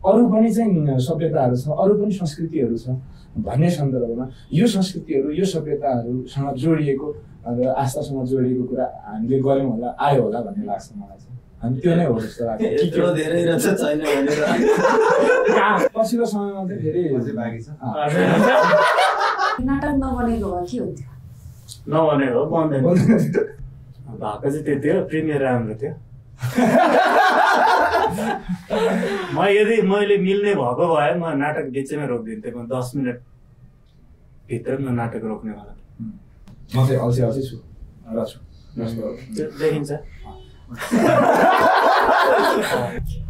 अरू पनि चाहिँ सभ्यताहरू छ, अरू पनि संस्कृतिहरू छ भन्ने सन्दर्भमा यो संस्कृतिहरू यो सभ्यताहरूसँग जोडिएको आस्थासँग जोडिएको कुरा हामीले गऱ्यौँ होला, आयो होला भन्ने लाग्छ मलाई चाहिँ। अनि त्यो नै हो जस्तो लाग्छ। धेरै रहेछ छैन भनेर पछिल्लो समयमा चाहिँ धेरै बाँकी छ। नाटक नबनेको भए के हुन्थ्यो? नबनेको हो, बन्दैन भएको चाहिँ त्यति हो। प्रिमियर राम्रो थियो। यदि मैले मिल्ने भएको भए म नाटक बिचैमा रोकिदिन्थेँ। म 10 मिनट भित्र म नाटक रोक्नेवाला। म चाहिँ अल्छी छु र छु देखिन्छ।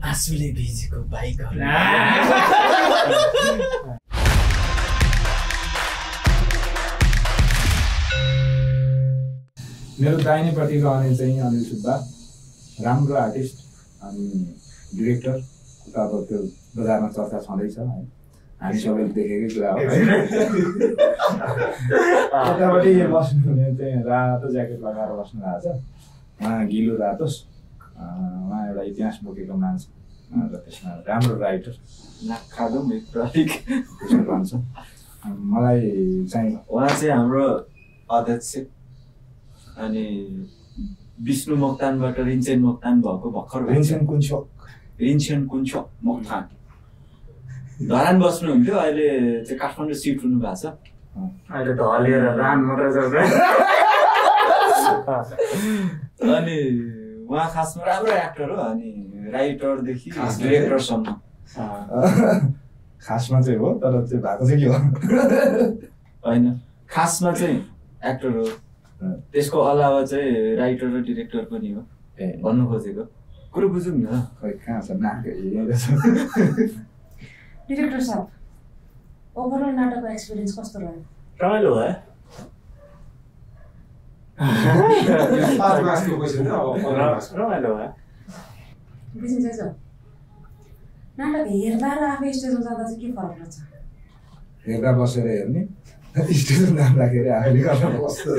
आँसुले भिजेको बाइकहरू। मेरो दाहिनेपट्टि रहने चाहिँ अनिल सुब्बा, राम्रो आर्टिस्ट अनि डिरेक्टर। अब त्यो बजारमा चर्चा छँदैछ है, हामी सबैले देखेकै कुरा हो। यतापट्टि बस्नुहुने चाहिँ रातो ज्याकेट लगाएर बस्नु भएको छ, उहाँ गिलो रातोस। उहाँ एउटा इतिहास बोकेको मान्छे र त्यसमा राम्रो राइटर त्यसो भन्छ। मलाई चाहिँ उहाँ चाहिँ हाम्रो अध्यक्ष अनि विष्णु मोक्तानबाट रिन्चेन मोक्तान भएको भर्खर रिन्चेन कुन्छोक मोक्तान धरान बस्नुहुन्थ्यो। अहिले चाहिँ काठमाडौँ सिफ्ट हुनु भएको छ। अहिले ढलेर रान मात्रै चल्छ। अनि उहाँ खासमा राम्रो एक्टर हो अनि राइटरदेखि डिरेक्टरसम्म। खासमा चाहिँ हो, तर चाहिँ भएको चाहिँ के हो होइन, खासमा चाहिँ एक्टर हो, त्यसको अलावा चाहिँ राइटर र डिरेक्टर पनि हो भन्नु खोजेको कुरो बुझौँ न। खै कहाँ छ नाकै। डिरेक्टर साहब, ओभरअल नाटकको एक्सपिरियन्स कस्तो रह्यो? रमाइलो भयो। रमाइलो भयो। बुझिन्छ। नाटक हेर्दा र आफै स्टेजमा जाँदा चाहिँ के फरक पर्छ? हेर्दा बसेर हेर्ने, स्टेजमा जाँदाखेरि आफूले गर्न कस्तो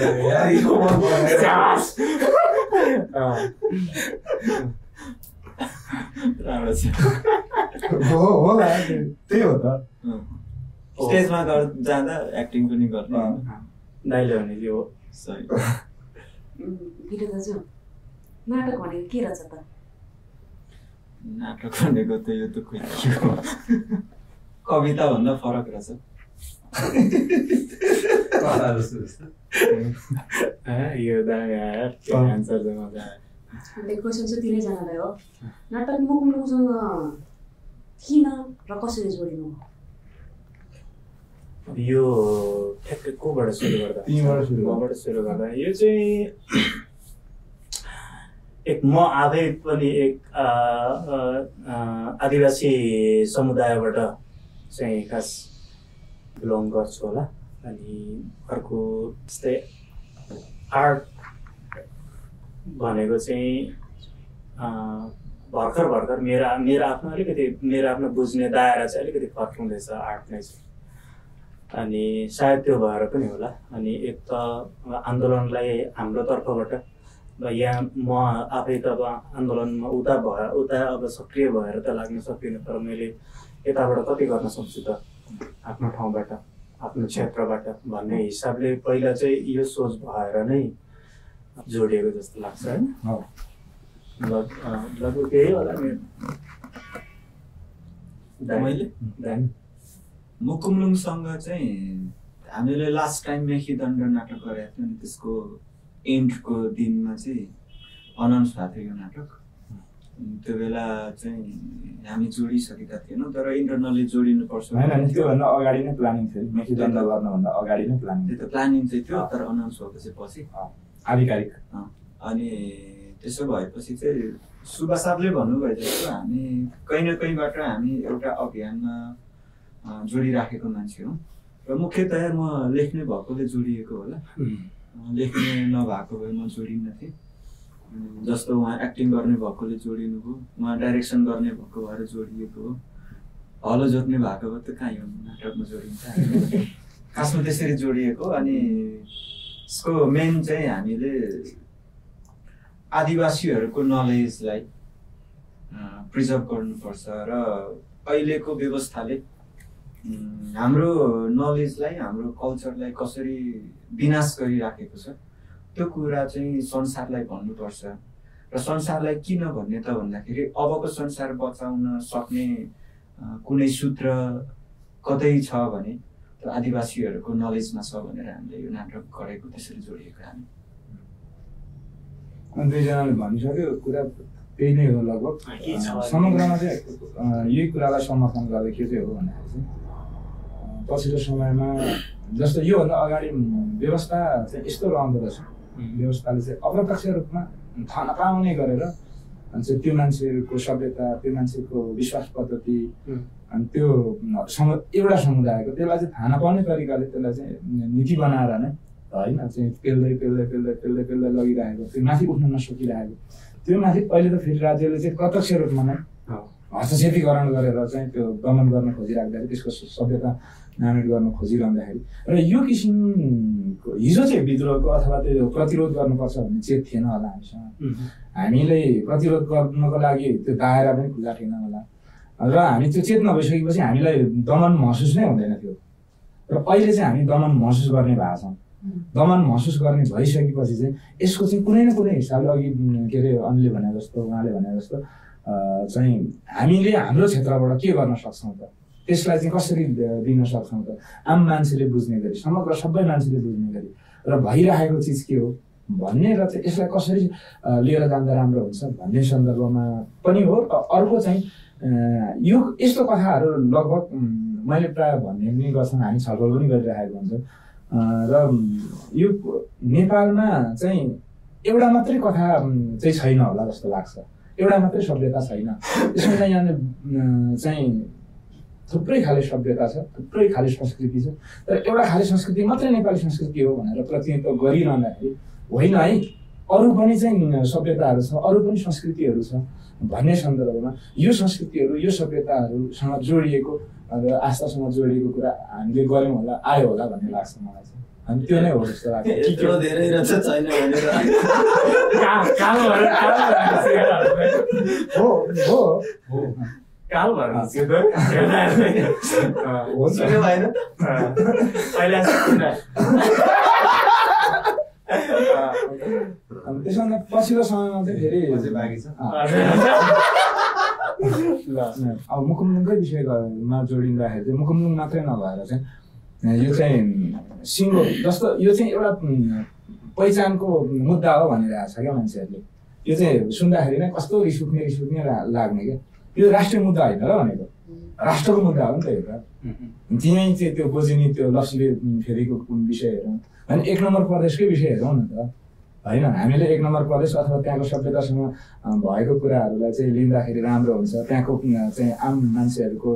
राम्रो छ। होला त्यही हो त। स्टेजमा जाँदा एक्टिङ पनि गर्ने दाइले भने के हो सही। भिडियो दाजु, नाटक भनेको के रहेछ त? नाटक भनेको त यो त खोइ कविता भन्दा फरक रहेछ। यो आन्सर चाहिँ मजा आयो। क्वेसन चाहिँ तिनैजनालाई हो। नाटक मुकुमुसँग किन र कसरी जोडिनु? यो ठ्याक्कै कोबाट सुरु गर्दा? मबाट सुरु गर्दा यो चाहिँ म आफै पनि एक आदिवासी समुदायबाट चाहिँ खास बिलोङ गर्छु होला। अनि अर्को जस्तै आर्ट भनेको चाहिँ भर्खर मेरो आफ्नो बुझ्ने दायरा चाहिँ अलिकति फरक हुँदैछ आर्ट नै चाहिँ। अनि सायद त्यो भएर पनि होला। अनि एक त आन्दोलनलाई हाम्रो तर्फबाट यहाँ म आफै त अब आन्दोलनमा उता अब सक्रिय भएर त लाग्न सकिनँ, तर मैले यताबाट कति गर्न सक्छु त आफ्नो ठाउँबाट आफ्नो क्षेत्रबाट भन्ने हिसाबले पहिला चाहिँ यो सोच भएर नै जोडिएको जस्तो लाग्छ होइन। लगभग त्यही होला मेरो। मुकुमलुङसँग चाहिँ हामीले लास्ट टाइम मेखीदण्ड नाटक गरेका थियौँ नि, त्यसको एन्डको दिनमा चाहिँ अनाउन्स भएको थियो यो नाटक। त्यो बेला चाहिँ हामी जोडिसकेका थिएनौँ, तर इन्टरनली जोडिनुपर्छ। त्योभन्दा अगाडि नै प्लानिङ थियो, मेखीदण्ड गर्नुभन्दा अगाडि नै प्लानिङ। त्यो त प्लानिङ चाहिँ थियो, तर अनाउन्स भएपछि पछि आधिकारिक। अनि त्यसो भएपछि चाहिँ सुब्बा साहबले भन्नुभयो जस्तो हामी कहीँ न कहीँबाट हामी एउटा अभियानमा जोडिराखेको मान्छे हौँ र मुख्यतया म लेख्ने भएकोले जोडिएको होला। लेख्ने नभएको भए म जोडिन्न थिएँ। जस्तो उहाँ एक्टिङ गर्ने भएकोले जोडिनु भयो, उहाँ डाइरेक्सन गर्ने भएको भएर जोडिएको हो, हलो जोत्ने भएको भए त कहीँ हो नाटकमा जोडिन्छ। खासमा त्यसरी जोडिएको। अनि यसको मेन चाहिँ हामीले आदिवासीहरूको नलेजलाई प्रिजर्भ गर्नुपर्छ र अहिलेको व्यवस्थाले हाम्रो नलेजलाई हाम्रो कल्चरलाई कसरी विनाश गरिराखेको छ त्यो कुरा चाहिँ संसारलाई भन्नुपर्छ र संसारलाई किन भन्ने त भन्दाखेरि अबको संसार बचाउन सक्ने कुनै सूत्र कतै छ भने त्यो आदिवासीहरूको नलेजमा छ भनेर हामीले यो नाटक गरेको त्यसरी जोडिएको हामी दुईजनाले भनिसक्यो कुरा त्यही नै हो लगभग समग्रमा चाहिँ यही कुरालाई समर्थन गर्दै के चाहिँ हो भन्दाखेरि चाहिँ पछिल्लो समयमा जस्तो योभन्दा अगाडि व्यवस्था चाहिँ यस्तो रहँदो रहेछ व्यवस्थाले चाहिँ अप्रत्यक्ष रूपमा थाहा नपाउने गरेर अनि चाहिँ त्यो मान्छेको सभ्यता त्यो मान्छेको विश्वास पद्धति अनि त्यो एउटा समुदायको त्यसलाई चाहिँ थाहा नपाउने तरिकाले त्यसलाई चाहिँ नीति बनाएर नै होइन चाहिँ पेल्दै पेल्दै पेल्दै पेल्दै पेल्दै लगिरहेको त्यो माथि उठ्न नसकिरहेको त्यो माथि अहिले त फेरि राज्यले चाहिँ प्रत्यक्ष रूपमा नै हस्तक्षेपीकरण गरेर चाहिँ त्यो दमन गर्न खोजिराख्दाखेरि त्यसको सभ्यता नामित गर्न खोजिरहँदाखेरि र यो किसिमको हिजो चाहिँ विद्रोहको अथवा त्यो प्रतिरोध गर्नुपर्छ भन्ने चेत थिएन होला हामीसँग हामीले प्रतिरोध गर्नको लागि त्यो दायरा पनि खुला थिएन होला र हामी त्यो चेत नभइसकेपछि हामीलाई दमन महसुस नै हुँदैन थियो र अहिले चाहिँ हामी दमन महसुस गर्ने भएको छौँ दमन महसुस गर्ने भइसकेपछि चाहिँ यसको चाहिँ कुनै न कुनै हिसाबले अघि के अरे अनिलले भने जस्तो उहाँले भने जस्तो चाहिँ हामीले हाम्रो क्षेत्रबाट के गर्न सक्छौँ त त्यसलाई चाहिँ कसरी दिन सक्छौँ त आम मान्छेले बुझ्ने गरी समग्र सबै मान्छेले बुझ्ने गरी र भइरहेको चिज के हो भन्ने र चाहिँ यसलाई कसरी लिएर जाँदा राम्रो हुन्छ भन्ने सन्दर्भमा पनि हो अर्को चाहिँ यो यस्तो कथाहरू लगभग मैले प्रायः भन्ने पनि गर्छन् हामी छलफल पनि गरिरहेको हुन्छौँ र यो नेपालमा चाहिँ एउटा मात्रै कथा चाहिँ छैन होला जस्तो लाग्छ एउटा मात्रै सभ्यता छैन यसमा यहाँ चाहिँ थुप्रै खाले सभ्यता छ थुप्रै खाले संस्कृति छ तर एउटा खाले संस्कृति मात्रै नेपाली संस्कृति हो भनेर प्रतिनिधित्व गरिरहँदाखेरि होइन है अरू पनि चाहिँ सभ्यताहरू छ अरू पनि संस्कृतिहरू छ भन्ने सन्दर्भमा यो संस्कृतिहरू यो सभ्यताहरूसँग जोडिएको आस्थासँग जोडिएको कुरा हामीले गऱ्यौँ होला आयो होला भन्ने लाग्छ मलाई चाहिँ अनि त्यो नै हो जस्तो लाग्छ यत्रो धेरै रहेछ छैन भनेर हो काल भएर त्यसमा पछिल्लो समयमा चाहिँ धेरै अब मुकुमदुङकै विषयमा जोडिँदाखेरि चाहिँ मुकुमदुङ मात्रै नभएर चाहिँ यो चाहिँ सिङ्गो जस्तो यो चाहिँ एउटा पहिचानको मुद्दा हो भनिरहेको छ क्या मान्छेहरूले यो चाहिँ सुन्दाखेरि नै कस्तो रिस उठ्ने लाग्ने क्या यो राष्ट्रिय मुद्दा होइन र भनेको राष्ट्रको मुद्दा हो नि त यो त त्यहीँ चाहिँ त्यो बोजिनी त्यो लक्ष्मीले फेरिको विषय हेरौँ अनि 1 नम्बर प्रदेशकै विषय हेरौँ न त होइन हामीले 1 नम्बर प्रदेश अथवा त्यहाँको सभ्यतासँग भएको कुराहरूलाई चाहिँ लिँदाखेरि राम्रो हुन्छ त्यहाँको चाहिँ आम मान्छेहरूको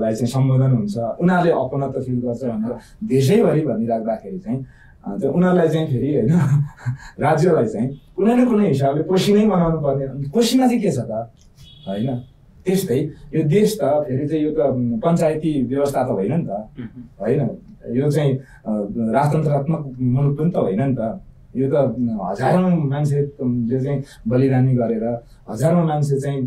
लाई चाहिँ सम्बोधन हुन्छ उनीहरूले अपनत्व फिल गर्छ भनेर देशैभरि भनिराख्दाखेरि चाहिँ त्यो उनीहरूलाई चाहिँ फेरि होइन राज्यलाई चाहिँ कुनै न कुनै हिसाबले कोशी नै बनाउनु पर्ने कोशीमा चाहिँ के छ त होइन त्यस्तै यो देश त फेरि चाहिँ यो त पञ्चायती व्यवस्था त होइन नि त होइन यो चाहिँ राजतन्त्रात्मक मुलुक पनि त होइन नि त यो त हजारौँ मान्छेले चाहिँ बलिदानी गरेर हजारौँ मान्छे चाहिँ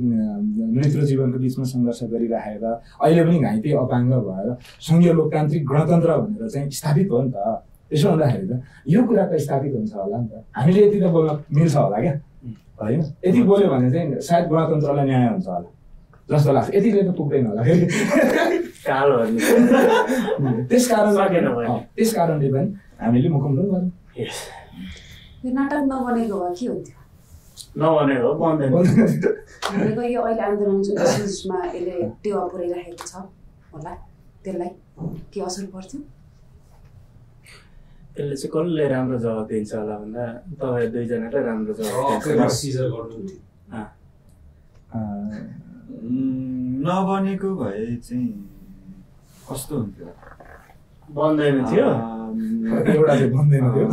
मृत्यु जीवनको बिचमा सङ्घर्ष गरिराखेर अहिले पनि घाइते अपाङ्ग भएर सङ्घीय लोकतान्त्रिक गणतन्त्र भनेर चाहिँ स्थापित हो नि त त्यसो हुँदाखेरि त यो कुरा त स्थापित हुन्छ होला नि त हामीले यति त बोल्न मिल्छ होला क्या होइन यति बोल्यो भने चाहिँ सायद गणतन्त्रलाई न्याय हुन्छ होला जस्तो लाग्छ यतिले त पुग्दैन होला फेरि त्यस कारणले पनि हामीले मुकुमदुङ गर्यौँ यो नाटक नबनेको भए के हुन्थ्यो नबनेको बन्दैन भनेको यो अहिले आन्दोलन जुन सिजमा यसले टेवा पुर्याइराखेको छ होला त्यसलाई के असर पर्थ्यो त्यसले चाहिँ कसले राम्रो जवाब दिन्छ होला भन्दा तपाईँ दुईजनालाई राम्रो जवाब नबनेको भए चाहिँ कस्तो हुन्थ्यो बन्दैन थियो एउटा चाहिँ बन्दैन थियो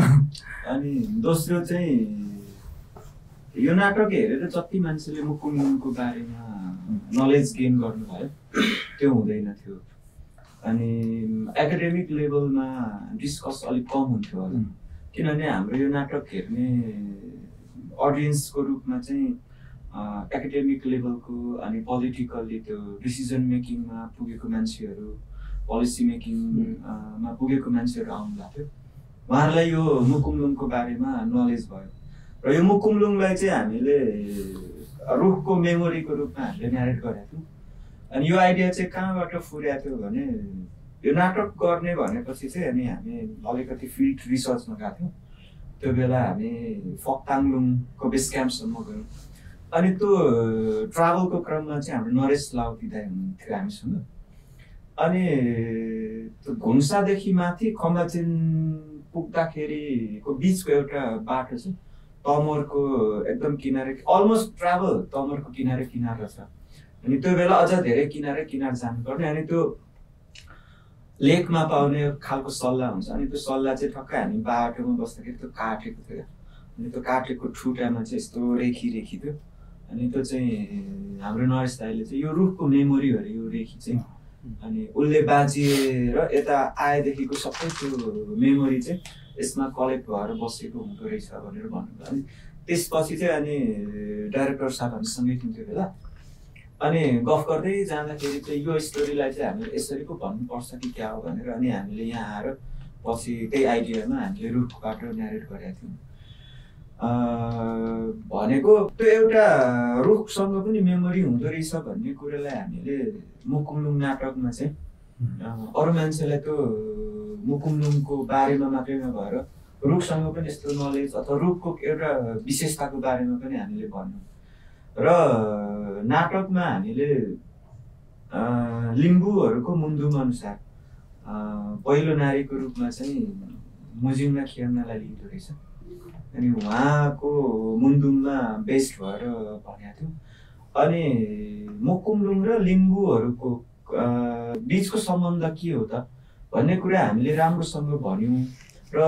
अनि दोस्रो चाहिँ यो नाटक हेरेर जति मान्छेले मुकुमदुङको बारेमा नलेज गेन गर्नुभयो त्यो हुँदैन थियो अनि एकाडेमिक लेभलमा डिस्कस अलिक कम हुन्थ्यो होला किनभने हाम्रो यो नाटक हेर्ने अडियन्सको रूपमा चाहिँ एकाडेमिक लेभलको अनि पोलिटिकल्ली त्यो डिसिजन मेकिङमा पुगेको मान्छेहरू पोलिसी मेकिङमा पुगेको मान्छेहरू आउनु भएको थियो उहाँहरूलाई यो मुकुमलुङको बारेमा नलेज भयो र यो मुकुमलुङलाई चाहिँ हामीले रुखको मेमोरीको रूपमा हामीले न्यारेट गरेका थियौँ अनि यो आइडिया चाहिँ कहाँबाट फुरेको थियो भने यो नाटक गर्ने भनेपछि चाहिँ अनि हामी अलिकति फिल्ड रिसर्चमा गएको थियौँ त्यो बेला हामी फक्ताङलुङको बेस क्याम्पसम्म गयौँ अनि त्यो ट्राभलको क्रममा चाहिँ हाम्रो नरेश लाउती दाइ हुनुहुन्थ्यो हामीसँग अनि त्यो घुन्सादेखि माथि खम्बाचिन पुग्दाखेरिको बिचको एउटा बाटो छ तमोरको एकदम किनारे अलमोस्ट ट्राभल तमोरको किनारे किनार छ अनि त्यो बेला अझ धेरै किनारे किनार जानुपर्ने अनि त्यो लेकमा पाउने खालको सल्लाह हुन्छ अनि त्यो सल्लाह चाहिँ ठक्कै हामी बाटोमा बस्दाखेरि त्यो काटेको थियो अनि त्यो काटेको ठुटामा चाहिँ यस्तो रेखी रेखी थियो अनि त्यो चाहिँ हाम्रो नरेश दाइले चाहिँ यो रुखको मेमोरी हो अरे यो रेखी चाहिँ अनि उसले बाँचिएर यता आएदेखिको सबै त्यो मेमोरी चाहिँ यसमा कलेक्ट भएर बसेको हुँदो रहेछ भनेर भन्नुभयो अनि त्यसपछि चाहिँ अनि डाइरेक्टर साहबहरूसँगै थियौँ त्यो बेला अनि गफ गर्दै जाँदाखेरि चाहिँ यो स्टोरीलाई चाहिँ हामीले यसरी पो भन्नुपर्छ कि क्या हो भनेर अनि हामीले यहाँ आएर पछि त्यही आइडियामा हामीले रुखबाट न्यारेट गरेका थियौँ भनेको त्यो एउटा रुखसँग पनि मेमोरी हुँदो रहेछ भन्ने कुरालाई हामीले मुकुमलुङ नाटकमा चाहिँ अरू मान्छेलाई त्यो मुकुमलुङको बारेमा मात्रै नभएर रुखसँग पनि यस्तो नलेज अथवा रुखको एउटा विशेषताको बारेमा पनि हामीले भन्यौँ र नाटकमा हामीले लिम्बूहरूको मुन्दुम अनुसार पहिलो नारीको रूपमा चाहिँ मुजिङना खियाम्नालाई लिँदो रहेछ अनि उहाँको मुन्दुममा बेस्ड भएर भनेको थियो अनि मुकुमलुङ र लिम्बूहरूको बिचको सम्बन्ध के हो त भन्ने कुरा हामीले राम्रोसँग भन्यौँ र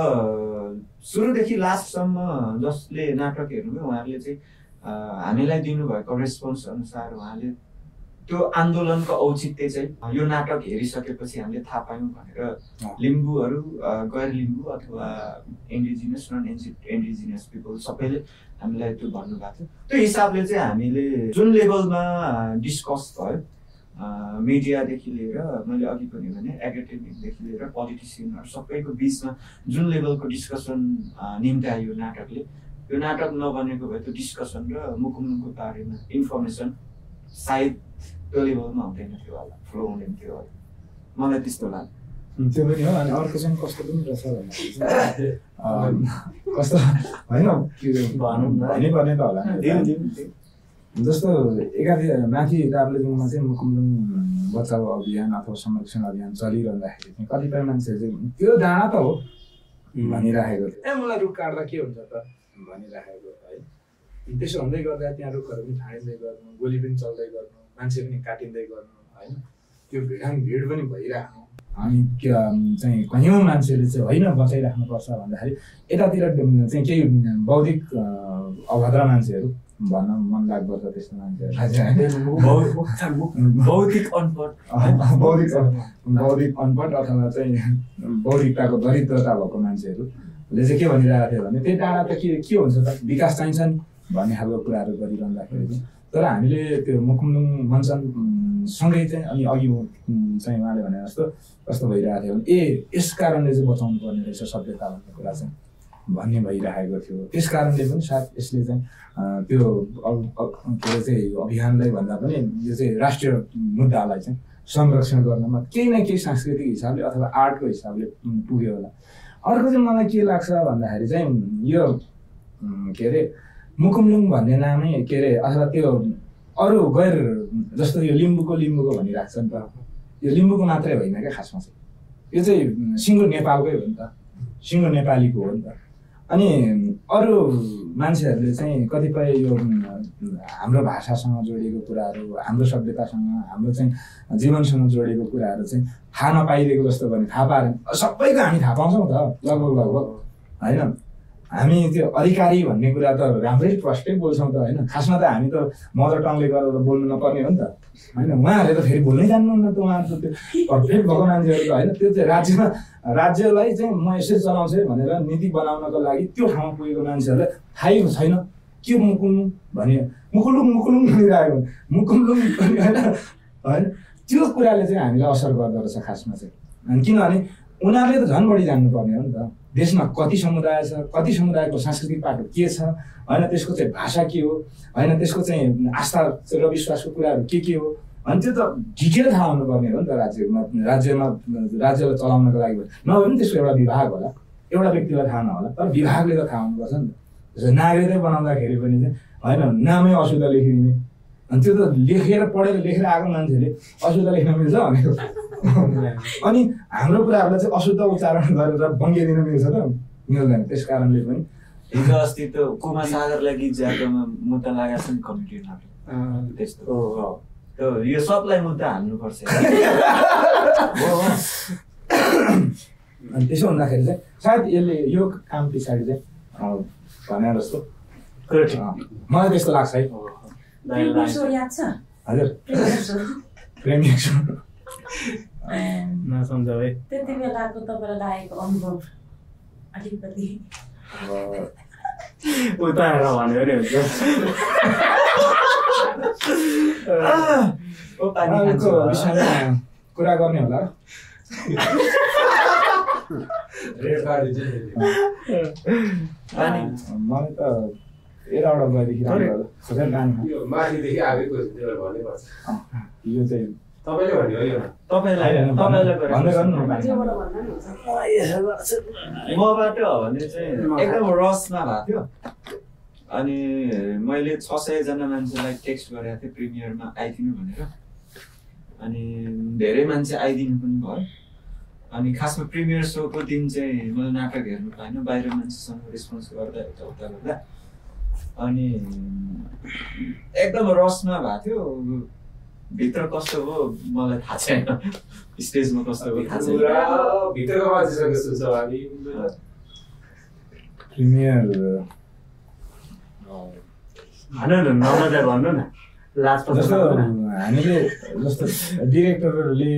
सुरुदेखि लास्टसम्म जसले नाटक हेर्नुभयो उहाँहरूले चाहिँ हामीलाई दिनुभएको रेस्पोन्स अनुसार उहाँले त्यो आन्दोलनको औचित्य चाहिँ यो नाटक हेरिसकेपछि हामीले थाहा पायौँ भनेर लिम्बूहरू गैर लिम्बू अथवा इन्डिजिनियस नन इन्डिजिनियस पिपल सबैले हामीलाई त्यो भन्नुभएको थियो त्यो हिसाबले चाहिँ हामीले जुन लेभलमा डिस्कस भयो मिडियादेखि लिएर मैले अघि पनि भने एकाडेमिकदेखि लिएर पोलिटिसियनहरू सबैको बिचमा जुन लेभलको डिस्कसन निम्त्यायो यो नाटकले यो नाटक नबनेको भए त्यो डिस्कसन र मुकुमलुङको बारेमा इन्फर्मेसन सायद त्यो लेभलमा हुँदैन थियो होला फ्लो हुँदैन थियो होला मलाई त्यस्तो लाग्छ त्यो पनि हो अनि अर्को चाहिँ कस्तो पनि रहेछ भन्दाखेरि कस्तो होइन भन्नुपर्ने त होला जस्तो माथि ताप्लेजुङमा चाहिँ मुकुमलुङ बचाउ अभियान अथवा संरक्षण अभियान चलिरहँदाखेरि चाहिँ कतिपय मान्छेहरू चाहिँ त्यो डाँडा त हो भनिराखेको थियो मलाई रुख काट्दा के हुन्छ त भनिराखेको है त्यसो हुँदै गर्दा त्यहाँ रुखहरू पनि फाँडिँदै गर्नु गोली पनि चल्दै गर्नु मान्छे पनि काटिँदै गर्नु होइन त्यो भिड पनि भइराख्नु अनि चाहिँ कयौँ मान्छेले चाहिँ होइन बचाइराख्नुपर्छ भन्दाखेरि यतातिर चाहिँ केही बौद्धिक अभद्र मान्छेहरू भन्न मन लाग्दो छ त्यस्तो मान्छेहरू बौद्धिक अनपढ अथवा चाहिँ बौद्धिकताको दरिद्रता भएको मान्छेहरूले चाहिँ के भनिरहेको थियो भने त्यही डाँडा त के हुन्छ त विकास चाहिन्छ नि भन्ने खालको कुराहरू गरिरहँदाखेरि चाहिँ तर हामीले त्यो मुकुमलुङ मञ्चन सँगै चाहिँ अनि अघि चाहिँ उहाँले भने जस्तो कस्तो भइरहेको थियो भने यस कारणले चाहिँ बचाउनु पर्ने रहेछ सभ्यता भन्ने कुरा चाहिँ भन्ने भइरहेको थियो त्यस कारणले पनि सायद यसले चाहिँ त्यो के अरे चाहिँ अभियानलाई भन्दा पनि यो चाहिँ राष्ट्रिय मुद्दालाई चाहिँ संरक्षण गर्नमा केही न केही सांस्कृतिक हिसाबले अथवा आर्टको हिसाबले पुग्यो होला अर्को चाहिँ मलाई के लाग्छ भन्दाखेरि चाहिँ यो के अरे मुकुमलुङ भन्ने नामै के अरे अथवा त्यो अरू गैर जस्तो यो लिम्बूको भनिरहेको छ नि त यो लिम्बूको मात्रै होइन क्या खासमा चाहिँ यो चाहिँ सिङ्गो नेपालकै हो नि त सिङ्गो नेपालीको हो नि त अनि अरू मान्छेहरूले चाहिँ कतिपय यो हाम्रो भाषासँग जोडिएको कुराहरू हाम्रो सभ्यतासँग हाम्रो चाहिँ जीवनसँग जोडिएको कुराहरू चाहिँ थाहा नपाइदिएको जस्तो भने थाहा पाएन सबैको हामी थाहा पाउँछौँ त लगभग होइन हामी त्यो अधिकारी भन्ने कुरा त राम्रै प्रष्टै बोल्छौँ त होइन खासमा त हामी त मदर टङले गरेर बोल्नु नपर्ने हो नि त होइन उहाँहरूले त फेरि बोल्नै जान्नुहुन्न त उहाँहरू त त्यो पर्फेक्ट भएको मान्छेहरू त होइन त्यो चाहिँ राज्यलाई चाहिँ म यसरी चलाउँछु भनेर नीति बनाउनको लागि त्यो ठाउँमा पुगेको मान्छेहरूलाई थाहै छैन के मुकुल्नु भने मुकुलुङ भनिरहेको मुकुलुङ होइन त्यो कुराले चाहिँ हामीलाई असर गर्दो रहेछ खासमा चाहिँ। अनि किनभने उनीहरूले त झन् बढी जान्नुपर्ने हो नि त, देशमा कति समुदाय छ, कति समुदायको सांस्कृतिक पाटो के छ होइन, त्यसको चाहिँ भाषा के हो होइन, त्यसको चाहिँ आस्था र विश्वासको कुराहरू के हो, अनि त्यो त डिटेल थाहा हुनुपर्ने हो नि त राज्यलाई चलाउनको लागि। नभए पनि त्यसको एउटा विभाग होला, एउटा व्यक्तिलाई थाहा नहोला, तर विभागले त थाहा हुनुपर्छ नि त। जस्तो नागरिकता बनाउँदाखेरि पनि चाहिँ होइन नामै अशुद्ध लेखिदिने, अनि त्यो त पढेर लेखेर आएको मान्छेले अशुद्ध लेख्न मिल्छ भनेको। अनि हाम्रो कुराहरूलाई चाहिँ अशुद्ध उच्चारण गरेर बङ्गिदिन मिल्छ त, मिल्दैन। त्यस कारणले पनि हिजो अस्ति त कुमार सागरलाई गीत जाकोमा मुद्दा लागेको छ नि कमिटीहरूले त्यस्तो। यो सबलाई मुद्दा हाल्नुपर्छ। अनि त्यसो हुँदाखेरि चाहिँ सायद यसले यो काम पछाडि चाहिँ भने जस्तो मलाई त्यस्तो लाग्छ है। हजुर प्रेमियर सो नसम्झौ है त्यति बेलाको तपाईँलाई लागेको अनुभव अलिकति उता आएर भन्यो नि हुन्छ। विषयमा कुरा गर्ने होला। मलाई त 13वटा गएदेखि राम्रो माथिदेखि आगेको भन्नुपर्छ। यो चाहिँ तपाईँले भन्यो यो मबाट हो भने चाहिँ एकदम रसमा भएको थियो। अनि मैले 600 जना मान्छेलाई टेक्स्ट गरेको थिएँ प्रिमियरमा आइदिनु भनेर, अनि धेरै मान्छे आइदिनु पनि भयो। अनि खासमा प्रिमियर सोको दिन चाहिँ मैले नाटक हेर्नु पाएन, बाहिर मान्छेसँग रेस्पोन्स गर्दा यताउता गर्दा, अनि एकदम रसमा भएको थियो। भित्र कस्तो हो मलाई थाहा छैन, स्टेजमा कस्तो हो थाहा छैन। भित्रको मान्छेसँग सुन्छ हामी प्रिमियर नमजा भन्नु न लास्ट जस्तो हामीले जस्तो डिरेक्टरहरूले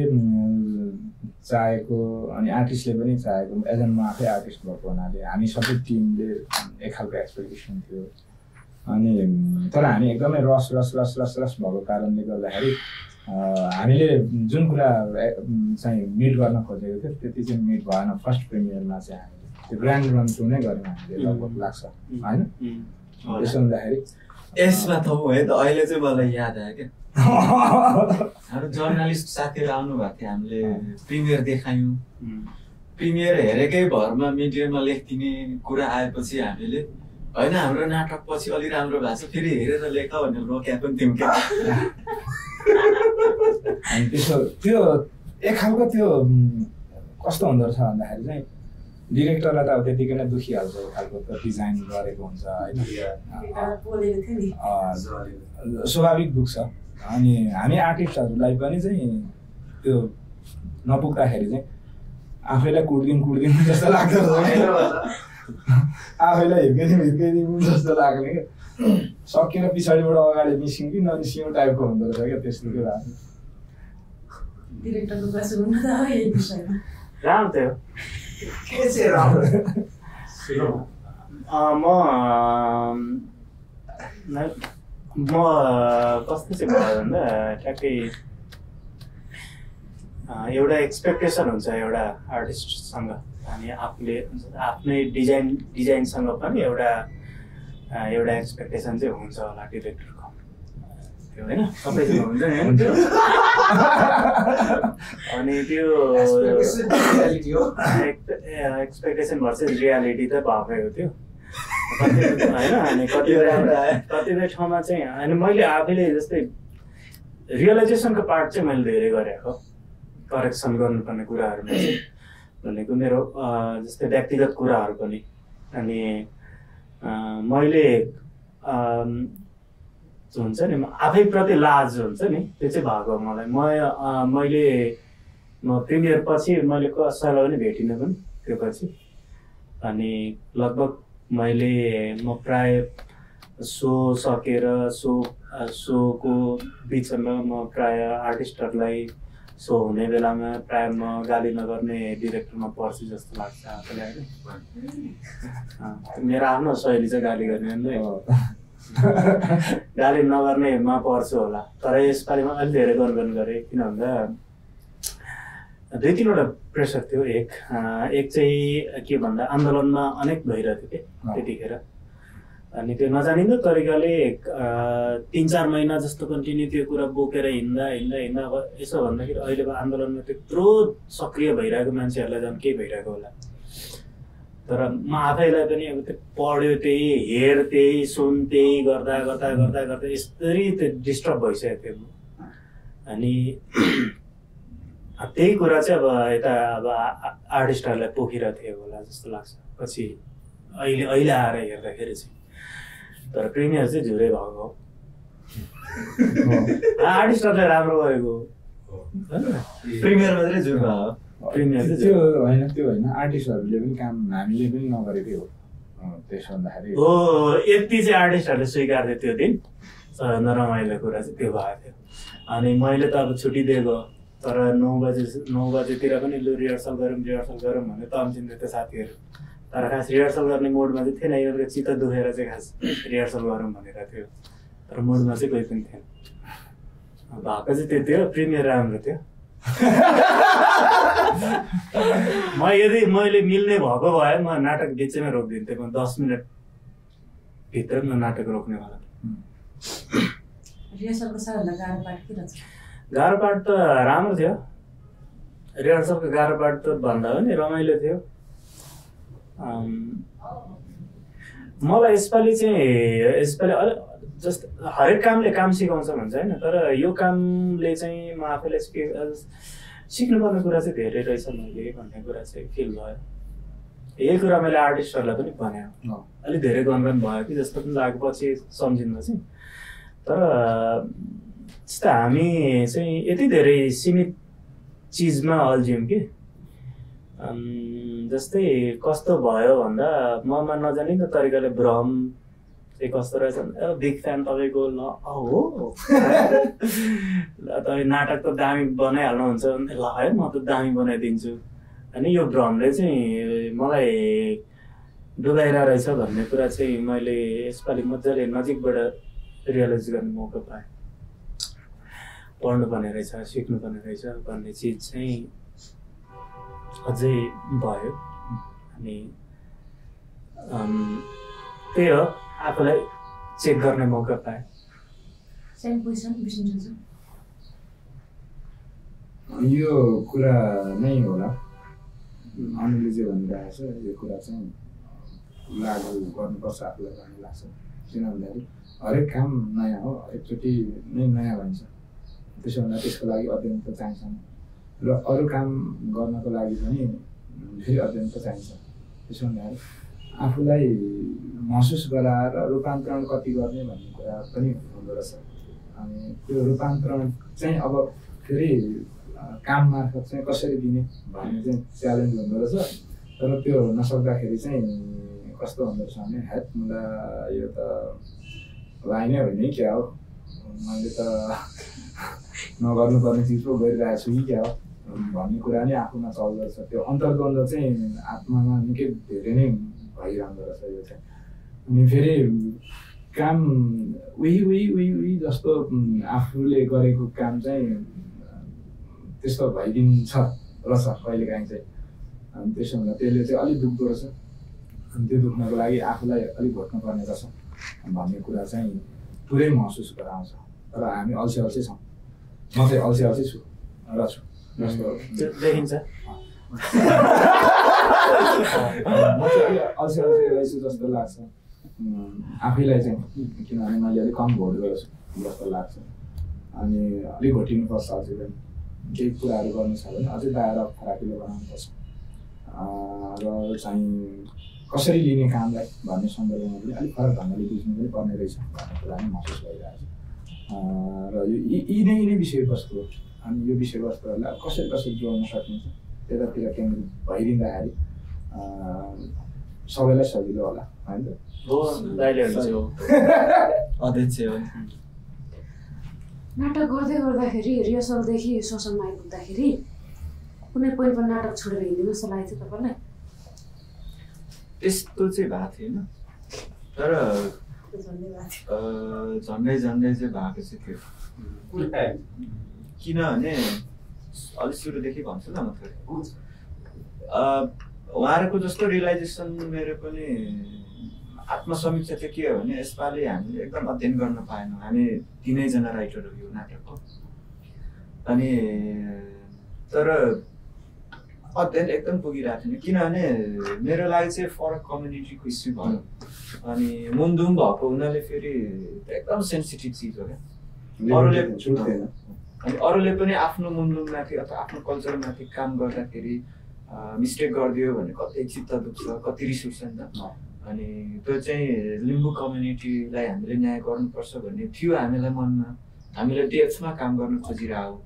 चाहेको अनि आर्टिस्टले पनि चाहेको, एज एन म आफै आर्टिस्ट भएको हुनाले हामी सबै टिमले एक खालको एक्सपेक्टेसन थियो। अनि तर हामी एकदमै रस भएको कारणले गर्दाखेरि हामीले जुन कुरा चाहिँ मिट गर्न खोजेको थियो त्यति चाहिँ मिट भएन। फर्स्ट प्रिमियरमा चाहिँ हामीले त्यो ग्रान्ड रन थ्रु नै गऱ्यौँ हामीले लगभग लाग्छ होइन। त्यसो हुँदाखेरि यसमा त हो है त, अहिले चाहिँ मलाई याद आयो क्या, हाम्रो जर्नलिस्ट साथीहरू आउनुभएको थियो, हामीले प्रिमियर देखायौँ। प्रिमियर हेरेकै भरमा मिडियामा लेखिदिने कुरा आएपछि हामीले होइन हाम्रो नाटक पछि अलि राम्रो भएको छ फेरि हेरेर लेख भनेर रोक्या पनि थियौँ क्या। अनि त्यो एक खालको त्यो कस्तो हुँदो रहेछ भन्दाखेरि चाहिँ डिरेक्टरलाई त अब त्यतिकै नै दुखिहाल्छ, एक खालको त डिजाइन गरेको हुन्छ होइन, स्वाभाविक दुख्छ। अनि हामी आर्टिस्टहरूलाई पनि चाहिँ त्यो नपुग्दाखेरि चाहिँ आफैलाई कुट्दिउँ जस्तो लाग्दो रहेछ, आफैलाई हिर्काइदिउँ जस्तो लाग्ने क्या। सकेर पछाडिबाट अगाडि निस्क्यौँ कि ननिस्क्यौँ टाइपको हुँदो रहेछ क्या, त्यस्तो के भएको राम्रो थियो। म कस्तो चाहिँ भयो भन्दा ठ्याक्कै एउटा एक्सपेक्टेसन हुन्छ एउटा आर्टिस्टसँग, अनि आफूले आफ्नै डिजाइनसँग पनि एउटा एक्सपेक्टेसन चाहिँ हुन्छ होला डिरेक्टरको, त्यो होइन सबैसँग हुन्छ नि। अनि त्यो एक्सपेक्टेसन भर्सेस रियालिटी त भएकै हो त्यो होइन। अनि कतिपय ठाउँमा चाहिँ अनि मैले आफैले जस्तै रियलाइजेसनको पार्ट चाहिँ मैले धेरै गरेको, करेक्सन गर्नुपर्ने कुराहरूमा चाहिँ भनेको मेरो जस्तै व्यक्तिगत कुराहरू पनि। अनि मैले हुन्छ नि आफैप्रति लाज हुन्छ नि त्यो चाहिँ भएको मलाई। म प्रिमियर पछि मैले कसैलाई पनि भेटिनँ पनि त्यो पछि। अनि लगभग म प्राय सो सकेर सोको बिचमा म प्राय आर्टिस्टहरूलाई सो हुने बेलामा प्राय म गाली नगर्ने डिरेक्टरमा पर्छु जस्तो लाग्छ आफूलाई होइन। मेरो आफ्नो शैली चाहिँ गाली गर्ने गाली नगर्नेमा पर्छु होला। तर यसपालिमा अलिक धेरै गनगन गरेँ, किन भन्दा 2-3वटा प्रेसर थियो। एक चाहिँ के भन्दा आन्दोलनमा अनेक भइरहेको थियो कि त्यतिखेर, अनि त्यो नजानिँदो तरिकाले 3-4 महिना जस्तो कन्टिन्यू त्यो कुरा बोकेर हिँड्दा अब यसो भन्दाखेरि अहिलेको आन्दोलनमा त्यत्रो सक्रिय भइरहेको मान्छेहरूलाई झन् केही भइरहेको होला। तर म आफैलाई पनि अब त्यो पढ्यो त्यही हेर त्यही सुन त्यही गर्दा यसरी त्यो डिस्टर्ब भइसकेको थियो। अनि त्यही कुरा चाहिँ अब यता अब आर्टिस्टहरूलाई पोखिरहेको थियो होला जस्तो लाग्छ पछि अहिले आएर हेर्दाखेरि चाहिँ। तर प्रिमियर चाहिँ झुरै भएको आर्टिस्टहरूले राम्रो गरेको प्रिमियर मात्रै झुर भयो। त्यो होइन आर्टिस्टहरूले पनि काम हामीले पनि नगरेकै हो त्यसो भन्दाखेरि हो। यति चाहिँ आर्टिस्टहरूले स्वीकार्थे त्यो दिन, सबभन्दा रमाइलो कुरा चाहिँ त्यो भएको थियो। अनि मैले त अब छुट्टी दिएको, तर 9 बजेतिर पनि लु रिहर्सल गरौँ भने तम्सिन्थ्यो त्यो साथीहरू। तर खास रिहर्सल गर्ने मोडमा चाहिँ थिएन, यिनीहरूको चित्त दुखेर चाहिँ खास रिहर्सल गरौँ भनेर थियो, तर मोडमा चाहिँ कोही पनि थिएन। भएको चाहिँ त्यो थियो, प्रिमियर राम्रो थियो। मैले मिल्ने भएको भए म नाटक बिचैमा रोकिदिन्थेँ। म 10 मिनट भित्र म नाटक रोक्नेवाला थिएँ। रिहर्सलको सबभन्दा गाह्रो पार्ट के रहेछ? गाह्रो पार्ट त राम्रो थियो। रिहर्सलको गाह्रो पार्ट त भन्दा पनि रमाइलो थियो। मलाई यसपालि अलिक जस्ट हरेक कामले काम सिकाउँछ भन्छ होइन, तर यो कामले चाहिँ म आफैलाई सिक्नुपर्ने कुरा चाहिँ धेरै रहेछ मैले भन्ने कुरा चाहिँ फिल भयो। यही कुरा मैले आर्टिस्टहरूलाई पनि भने अलिक धेरै गनगन भयो कि जस्तो पनि लाग्यो पछि सम्झिँदा चाहिँ। तर जस्तो हामी चाहिँ यति धेरै सीमित चिजमा अल्झ्यौँ कि जस्तै कस्तो भयो भन्दा ममा नजानिदो तरिकाले भ्रम चाहिँ कस्तो रहेछ भने बिग फ्यान तपाईँको ल हो ल तपाईँ नाटक त दामी बनाइहाल्नुहुन्छ भने ल है म त दामी बनाइदिन्छु। अनि यो भ्रमले चाहिँ मलाई डुबाइरहेको रहेछ भन्ने कुरा चाहिँ मैले यसपालि मजाले नजिकबाट रियलाइज गर्ने मौका पाएँ। पढ्नुपर्ने रहेछ, सिक्नुपर्ने रहेछ भन्ने चिज चाहिँ अझै भयो। अनि त्यही हो, आफूलाई चेक गर्ने मौका पाएँ। सेम क्वेसन विष्णु यो कुरा नै होला अनुले चाहिँ भनिरहेको छ, यो कुरा चाहिँ लागु गर्नुपर्छ आफूलाई भन्ने लाग्छ। किन भन्दाखेरि हरेक काम नयाँ हो, एकचोटि नै नयाँ भन्छ। त्यसो भन्दा त्यसको लागि अध्ययन त चाहिन्छ र अरू काम गर्नको लागि पनि फेरि अध्ययन त चाहिन्छ। त्यसो भन्दाखेरि आफूलाई महसुस गराएर रूपान्तरण कति गर्ने भन्ने कुरा पनि हुँदो रहेछ। अनि त्यो रूपान्तरण चाहिँ अब फेरि काम मार्फत चाहिँ कसरी दिने भन्ने चाहिँ च्यालेन्ज हुँदो रहेछ। तर त्यो नसक्दाखेरि चाहिँ कस्तो हुँदो रहेछ भने हेट मलाई यो त लाइनै होइन क्या हो, मैले त नगर्नुपर्ने चिज पो गरिरहेको छु कि क्या हो भन्ने कुरा नै आफूमा चल्दो रहेछ। त्यो अन्तर्द्वन्द चाहिँ आत्मामा निकै धेरै नै भइरहँदो रहेछ यो चाहिँ। अनि फेरि काम उही जस्तो आफूले गरेको काम चाहिँ त्यस्तो भइदिन्छ रहेछ कहिलेकाहीँ चाहिँ। अनि त्यसो हुँदा त्यसले चाहिँ अलिक दुख्दो रहेछ। अनि त्यो दुख्नको लागि आफूलाई अलिक घोट्नुपर्ने रहेछ भन्ने कुरा चाहिँ पुरै महसुस गराउँछ। तर हामी अल्छी छौँ, म चाहिँ अल्छी छु र छु जस्तो देखिन्छ। म चाहिँ अल्छी रहेछु जस्तो लाग्छ आफैलाई चाहिँ, किनभने मैले अलिक कम भोट गरेछु जस्तो लाग्छ। अनि अलिक घोटिनुपर्छ अझै पनि, केही कुराहरू गर्नु छ भने अझै दायरा फराकिलो बनाउनुपर्छ र चाहिँ कसरी लिने कामलाई भन्ने सन्दर्भमा पनि अलिक फरक ढङ्गले बुझ्नु पनि पर्ने रहेछ भन्ने कुरा नै महसुस भइरहेको छ। र यी नै विषयवस्तु हो। अनि यो विषयवस्तुहरूलाई कसरी जोड्न सकिन्छ त्यतातिर केन्द्रित भइदिँदाखेरि सबैलाई सजिलो होला होइन त? अध्यक्ष हो। नाटक गर्दाखेरि रिहर्सलदेखि सोसलमा आइपुग्दाखेरि कुनै पोइन्टमा नाटक छोडेर हिँड्नु जस्तो लागेको थियो तपाईँलाई? त्यस्तो चाहिँ भएको थिएन, तर झन्डै झन्डै चाहिँ भएको चाहिँ थियो किनभने अलिक सुरुदेखि भन्छु न म थोरै उहाँहरूको जस्तो रियलाइजेसन मेरो पनि आत्मसमीक्षा चाहिँ के हो भने यसपालि हामीले एकदम अध्ययन गर्न पाएनौँ हामी 3 जना राइटर हो यो नाटकको अनि तर अध्ययन एकदम पुगिरहेको थिएन किनभने मेरो लागि चाहिँ फरक कम्युनिटीको इस्यु भयो अनि मुन्दुम भएको हुनाले फेरि एकदम सेन्सिटिभ चिज हो क्या अरूले पनि आफ्नो मुन्दुममाथि अथवा आफ्नो कल्चरमाथि काम गर्दाखेरि मिस्टेक गरिदियो भने कतै चित्त दुख्छ कति रिस उठ्छ नि त अनि त्यो चाहिँ लिम्बू कम्युनिटीलाई हामीले न्याय गर्नुपर्छ भन्ने थियो हामीलाई मनमा हामीले डेप्थमा काम गर्न खोजिरहेको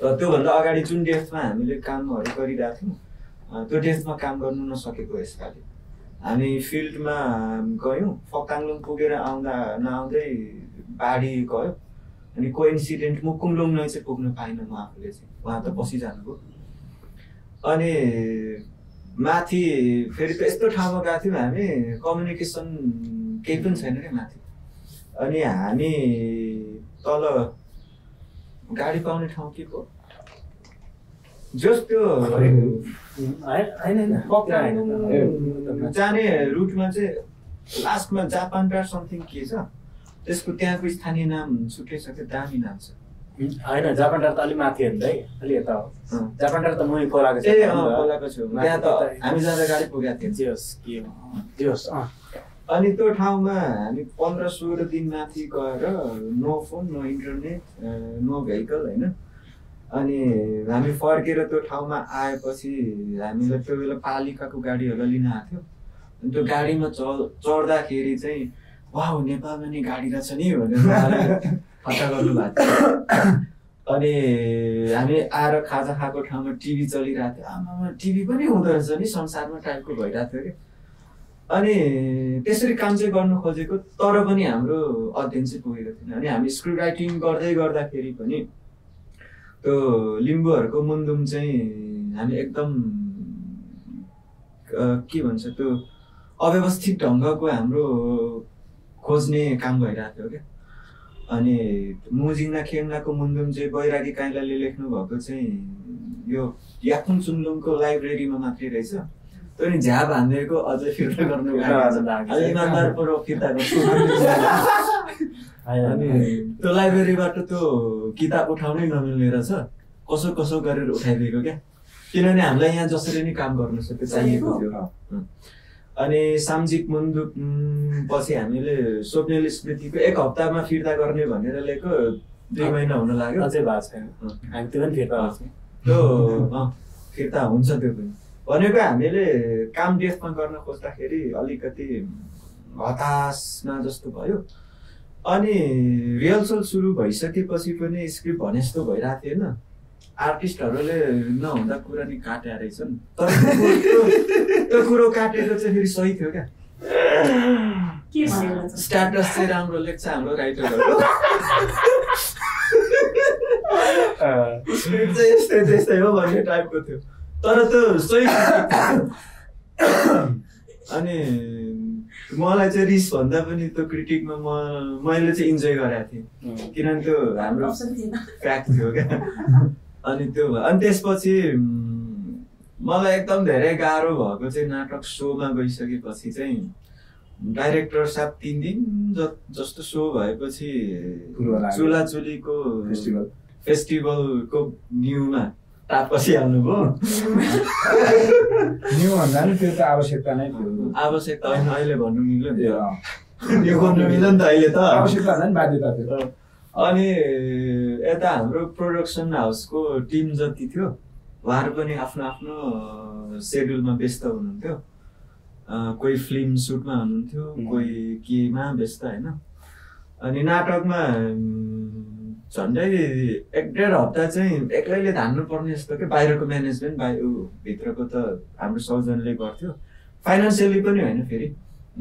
र त्योभन्दा अगाडि जुन डेप्थमा हामीले कामहरू गरिरहेको थियौँ त्यो डेप्थमा काम गर्नु नसकेको यसपालि हामी फिल्डमा गयौँ फक्ताङलुङ पुगेर नआउँदै बाढी गयो अनि कोइन्सिडेन्ट मुकुमलुङ नै चाहिँ पुग्न पाइनँ म आफूले चाहिँ उहाँ त बसिजानुभयो अनि माथि फेरि त यस्तो ठाउँमा गएको थियौँ हामी कम्युनिकेसन केही पनि छैन क्या माथि अनि हामी तल गाडी पाउने ठाउँ के को जस त्यो जाने रुटमा चाहिँ लास्टमा जापान टार समथिङ के छ त्यसको त्यहाँको स्थानीय नाम छुट्टै छ क्या दामी नाम छ होइन जापान टार त अलि माथि हेर्नु है अलि यता हो जापान टार त मै खोलाको छ खोलाको छु त्यहाँ त हामी जाँदा गाडी पुगेको थियौँ अनि त्यो ठाउँमा हामी 15-16 दिन माथि गएर no phone no internet no vehicle होइन अनि हामी फर्केर त्यो ठाउँमा आएपछि हामीलाई त्यो बेला पालिकाको गाडीहरूलाई लिन आएको थियो अनि त्यो गाडीमा चढ्दाखेरि चाहिँ वाउ नेपालमा नि गाडी रहेछ नि भनेर फटा गर्नु भएको थियो अनि हामी आएर खाजा खाएको ठाउँमा टिभी चलिरहेको थियो आमामा टिभी पनि हुँदो रहेछ नि संसारमा टाइपको भइरहेको थियो कि अनि त्यसरी काम चाहिँ गर्नु खोजेको तर पनि हाम्रो अध्ययन चाहिँ पुगेको थिएन अनि हामी स्क्रिप्ट राइटिङ गर्दै गर्दाखेरि पनि त्यो लिम्बूहरूको मुन्दुम चाहिँ हामी एकदम के भन्छ त्यो अव्यवस्थित ढङ्गको हाम्रो खोज्ने काम भइरहेको थियो क्या अनि मुजिङना खेङ्नाको मुन्दुम चाहिँ बैरागी काइलाले लेख्नु भएको चाहिँ यो याकुन चुन्लुङको लाइब्रेरीमा मात्रै रहेछ त्यो नि झ्याप हान्दिएको अझै फिर्ता गर्नु इमान्दार पुरो फिर्ता गर्छु अनि त्यो लाइब्रेरीबाट त्यो किताब उठाउनै नमिल्ने रहेछ कसो कसो गरेर उठाइदिएको क्या किनभने हामीलाई यहाँ जसरी नै काम गर्नु सक्यो चाहिएको थियो अनि सामाजिक मुन्दुम पछि हामीले स्वप्नेल स्मृतिको 1 हप्तामा फिर्ता गर्ने भनेर लिएको 2 महिना हुन लाग्यो अझै भएको छैन हामी त्यो पनि फिर्ता गर्छौँ त्यो फिर्ता हुन्छ त्यो पनि भनेको हामीले काम डेस्कमा गर्न खोज्दाखेरि अलिकति हताशमा जस्तो भयो अनि रिहर्सल सुरु भइसकेपछि पनि स्क्रिप्ट भने जस्तो भइरहेको थिएन आर्टिस्टहरूले नहुँदा कुरा नि काट्या रहेछन् तर त्यो कुरो काटेको चाहिँ फेरि सही थियो क्या स्ट्याटस चाहिँ राम्रो लेख्छ हाम्रो राइटरहरू स्क्रिप्ट चाहिँ यस्तै त्यस्तै हो भन्ने टाइपको थियो तर त्यो सही अनि मलाई चाहिँ रिस भन्दा पनि त्यो क्रिटिकमा मैले चाहिँ इन्जोय गरेको थिएँ किनभने त्यो हाम्रो फ्याक्ट थियो क्या अनि त्यो अनि त्यसपछि मलाई एकदम धेरै गाह्रो भएको चाहिँ नाटक सोमा गइसकेपछि चाहिँ डाइरेक्टर साहब 3 दिन जस्तो सो भएपछि चुलाचुलीको फेस्टिभलको न्यूमा टाप बसिहाल्नुभयो न्यू भन्दा नि त्यो त आवश्यकता नै थियो आवश्यकता होइन अहिले भन्नु मिल्यो नि यो गर्नु मिल्यो नि त अहिले त आवश्यकता भन्दा नि बाध्यता थियो अनि यता हाम्रो प्रोडक्सन हाउसको टिम जति थियो उहाँहरू पनि आफ्नो आफ्नो सेड्युलमा व्यस्त हुनुहुन्थ्यो कोही फिल्म सुटमा हुनुहुन्थ्यो कोही केमा व्यस्त होइन अनि नाटकमा झन्डै 1.5 हप्ता चाहिँ एक्लैले धान्नु पर्ने जस्तो के बाहिरको म्यानेजमेन्ट भित्रको त हाम्रो सौजनले गर्थ्यो फाइनेन्सियली पनि होइन फेरि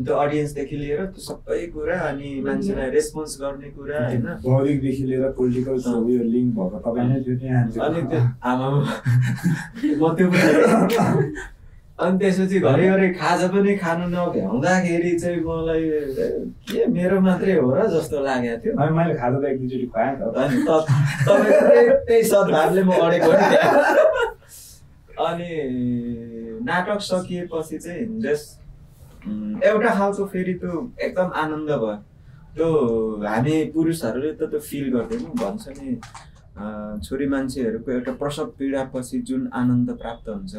त्यो अडियन्सदेखि लिएर त्यो सबै कुरा अनि मान्छेलाई रेस्पोन्स गर्ने कुरा होइन बौद्धिकदेखि लिएर पोलिटिकल उयो लिङ्क भएको तपाईँ नै थियो त्यहाँ अनि त्यो आमा म त्यो अनि त्यसपछि घरिघरि खाजा पनि खानु नभ्याउँदाखेरि चाहिँ मलाई के मेरो मात्रै हो र जस्तो लागेको थियो। मैले खाजा त 1-2 चोटि खुवाएँ त। अनि तपाईँको त्यही सद्भावले म अडेको नि त्यहाँ। अनि नाटक सकिएपछि चाहिँ जस्ट एउटा खालको फेरि त्यो एकदम आनन्द भयो। त्यो हामी पुरुषहरूले त त्यो फिल गर्दैनौँ। भन्छ नि छोरी मान्छेहरूको एउटा प्रसव पीडापछि जुन आनन्द प्राप्त हुन्छ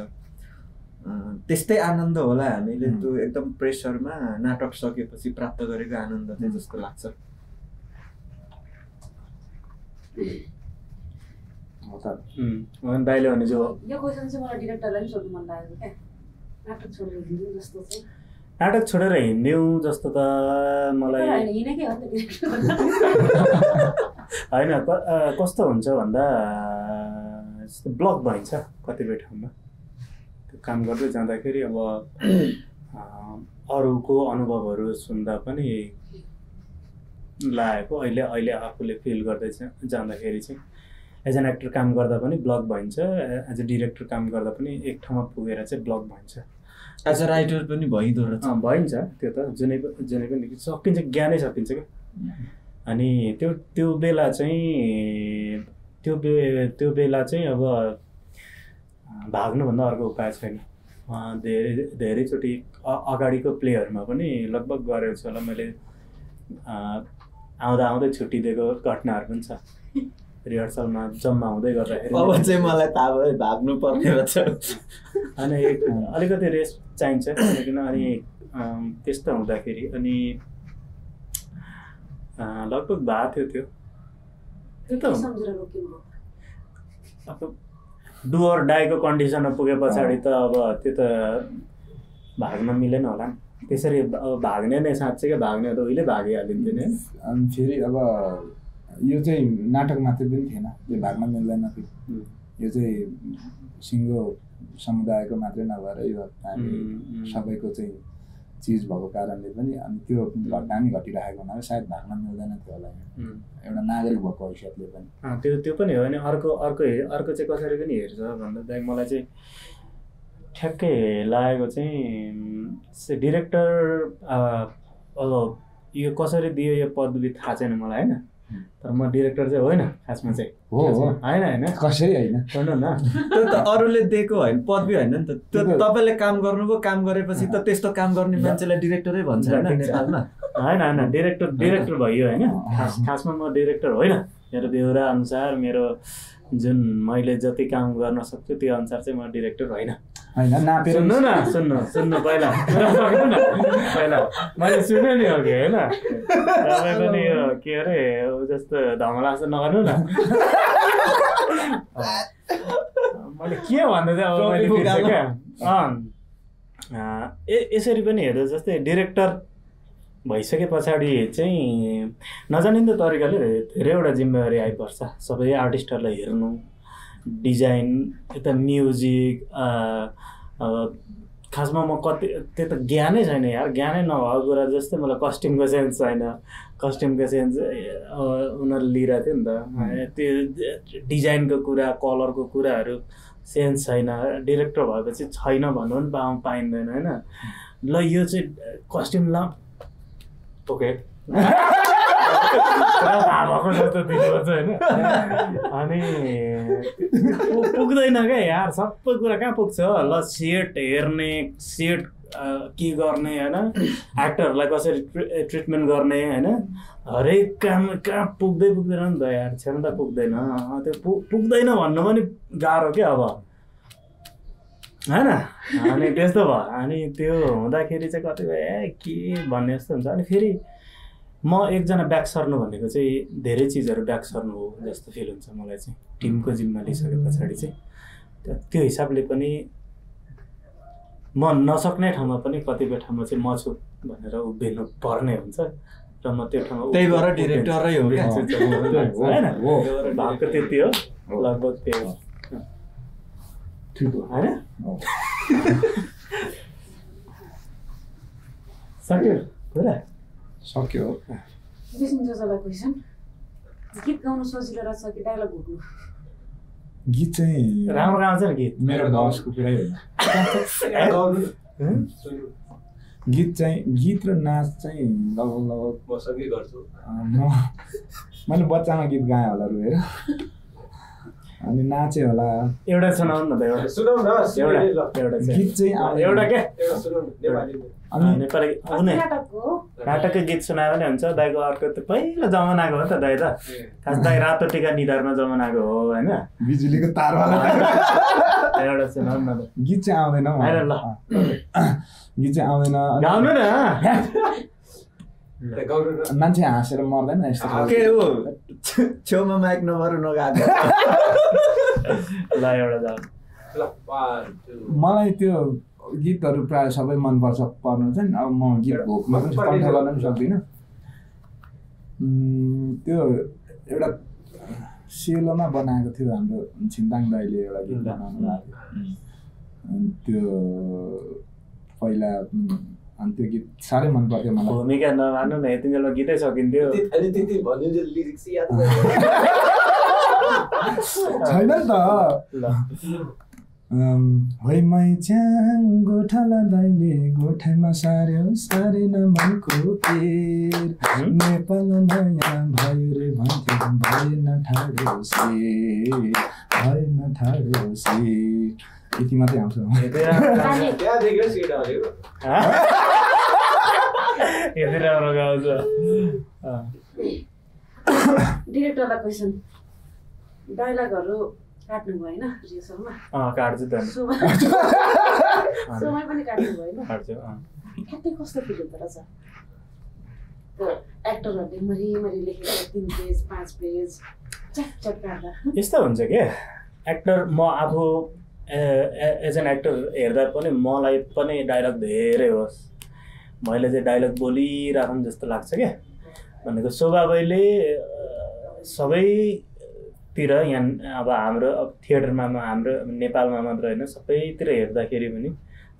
त्यस्तै आनन्द होला हामीले त्यो एकदम प्रेसरमा नाटक सकेपछि प्राप्त गरेको आनन्द चाहिँ जस्तो लाग्छ। दाइले भने जो यो क्वेसन चाहिँ मलाई डिरेक्टरलाई पनि सोध्नु मन लागेको क्या, नाटक छोडेर हिँड्नु जस्तो चाहिँ। नाटक छोडेर हिँड्यौँ जस्तो त मलाई हिँडेकै हो नि त डिरेक्टर होइन। कस्तो हुन्छ भन्दा ब्लक भइन्छ कतिपय ठाउँमा। त्यो काम गर्दै जाँदाखेरि अब अरूको अनुभवहरू सुन्दा पनि लागेको अहिले अहिले आफूले फिल गर्दै जाँदाखेरि चाहिँ एज एन एक्टर काम गर्दा पनि ब्लक भइन्छ, एज अ डिरेक्टर काम गर्दा पनि एक ठाउँमा पुगेर चाहिँ ब्लक भइन्छ। एज अ राइटर पनि भइदो रहेछ। भइन्छ त्यो त जुनै पनि सकिन्छ, ज्ञानै सकिन्छ क्या। अनि त्यो बेला चाहिँ अब भाग्नुभन्दा अर्को उपाय छैन। धेरैचोटि अगाडिको प्लेहरूमा पनि लगभग गरेको छु होला मैले। आउँदै छुट्टी दिएको घटनाहरू पनि छ। रिहर्सलमा जम्मा हुँदै गर्दाखेरि अब चाहिँ मलाई थाहा भयो भाग्नु पर्ने रहेछ। अनि अलिकति रेस्ट चाहिन्छ। किन अनि त्यस्तो हुँदाखेरि अनि लगभग भएको थियो त्यो त अब डु अर डाईको कन्डिसनमा पुगे पछाडि त अब त्यो त भाग्न मिलेन होला नि। त्यसरी अब भाग्ने नै साँच्चै भाग्ने त उहिले भागिहालिन्थ्यो नि। अनि फेरि अब यो चाहिँ नाटक मात्रै पनि थिएन, यो भाग्न मिल्दैन थियो। यो चाहिँ सिङ्गो समुदायको मात्रै नभएर यो हामी सबैको चाहिँ चिज भएको कारणले पनि अनि त्यो घटना नि घटिरहेको हुनाले सायद भाग्न मिल्दैन थियो होला एउटा नागरिक भएको हैसियतले पनि। त्यो पनि हो। अनि अर्को चाहिँ कसरी पनि हेर्छ भन्दा मलाई चाहिँ ठ्याक्कै लागेको चाहिँ डिरेक्टर अब यो कसरी दियो यो पदवी थाहा छैन मलाई होइन, तर म डिरेक्टर चाहिँ होइन खासमा चाहिँ। होइन कसरी होइन सुन्नु न, त्यो त अरूले दिएको होइन पदवी होइन नि त। त्यो तपाईँले काम गर्नुभयो, काम गरेपछि त त्यस्तो काम गर्ने मान्छेलाई डिरेक्टरै भन्छ होइन नेपालमा। होइन डिरेक्टर भइयो होइन। खासमा म डिरेक्टर होइन। मेरो बेहोरा अनुसार मेरो जुन मैले जति काम गर्न सक्छु त्यो अनुसार चाहिँ म डिरेक्टर होइन। नापेर सुन्नु पहिला मैले सुने नि अघि होइन। तपाईँ पनि यो के अरे जस्तो धमला जस्तो नगर्नु न। मैले के भन्दा चाहिँ अब मैले बिर्सेँ क्या। यसरी पनि हेर्दा जस्तै डिरेक्टर भइसके पछाडि चाहिँ नजानिँदो तरिकाले धेरैवटा जिम्मेवारी आइपर्छ। सबै आर्टिस्टहरूलाई हेर्नु, डिजाइन, यता म्युजिक। खासमा म त्यो त ज्ञानै छैन यार। ज्ञानै नभएको कुरा जस्तै मलाई कस्ट्युमको सेन्स छैन। कस्ट्युमको सेन्स उनीहरूले लिइरहेको थियो नि त। त्यो डिजाइनको कुरा, कलरको कुराहरू सेन्स छैन। डिरेक्टर भएपछि छैन भन्नु पनि पाइँदैन होइन। ल यो चाहिँ कस्ट्युम ल ओके भएको जस्तो दिनुपर्छ होइन। अनि पुग्दैन क्या यार, सबै कुरा कहाँ पुग्छ। ल सेट हेर्ने, सेट के गर्ने होइन, एक्टरहरूलाई कसरी ट्रिटमेन्ट गर्ने होइन, हरेक काम कहाँ पुग्दैन नि त यार। क्षमता पुग्दैन। त्यो पुग्दैन भन्नु पनि गाह्रो क्या अब होइन। अनि त्यस्तो भयो। अनि त्यो हुँदाखेरि चाहिँ कतिपय के भन्ने जस्तो हुन्छ। अनि फेरि म एकजना ब्याक सर्नु भनेको चाहिँ धेरै चिजहरू ब्याक सर्नु हो जस्तो फिल हुन्छ मलाई चाहिँ। टिमको जिम्मा लिइसके पछाडि चाहिँ त्यो हिसाबले पनि म नसक्ने ठाउँमा पनि कतिपय ठाउँमा चाहिँ म छु भनेर उभिनु पर्ने हुन्छ र म त्यो ठाउँमा त्यही भएर डिरेक्टरै हो क्या होइन। भएको त्यति हो लगभग त्यही हो होइन। सक्यो कुरा सक्यो। क्वेसन गीत गाउनु सजिलो रहेछ कि डायलग घुट्नु? गीत चाहिँ राम्रो गाउँछ नि गीत मेरो बसको कुरै होइन गीत र नाच चाहिँ लगभग मसँगै गर्छु मैले बच्चामा गीत गाएँ होला रोएर अनि नाचेँ होला एउटा सुनाउनु न त एउटा सुनाउ न गीत चाहिँ एउटा के अनि नेपाली आउने नाटकको गीत सुनायो भने हुन्छ दाइको अर्को त पहिलो जमानाको हो नि त दाइ त खास दाइ रातो टिका निधारमा जमानाको हो होइन बिजुलीको तारवाला एउटा सुनाउनु न त गीत चाहिँ आउँदैन ल गीत चाहिँ आउँदैन गाउनु न मान्छे हाँसेर मर्दैन यस्तो के हो छेउमा माइक नभएर नगाएको ल एउटा जाऊ मलाई त्यो गीतहरू प्रायः सबै मनपर्छ पढ्नु चाहिँ अब म गीत भोकमा पनि कन्ठ गर्न पनि सक्दिनँ त्यो एउटा सेलोमा बनाएको थियो हाम्रो छिन्ताङ दाइले एउटा गीत बनाउनु भएको थियो त्यो पहिला अनि त्यो गीत साह्रै मन पर्थ्यो मलाई भूमिका नमान्नु न यति बेला गीतै सकिन्थ्यो छैन नि त होइन च्याङ गोठाला दाइले गोठाइमा सार्यो सारेन मनको पेर नेपाल नयाँ भयो रे भन्थ्यो भएन ठाडो से यति मात्रै आउँछ यति राम्रो गाउँछ डिरेक्टरलाई क्वेसन डायलगहरू काट्नु भएन रिहर्सलमा काट्छु त समय पनि काट्नु भएन ठ्याक्कै कस्तो फिल हुँदो रहेछ त्यो एक्टरहरूले मरी लेखेर 3 पेज 5 पेज चट काट्दा यस्तो हुन्छ के एक्टर म आफू एज एन एक्टर हेर्दा पनि मलाई पनि डायलग धेरै होस् मैले चाहिँ डायलग बोलिराखौँ जस्तो लाग्छ क्या भनेको शोभाबाईले सबैतिर यहाँ अब हाम्रो थिएटरमा हाम्रो नेपालमा मात्र होइन सबैतिर हेर्दाखेरि पनि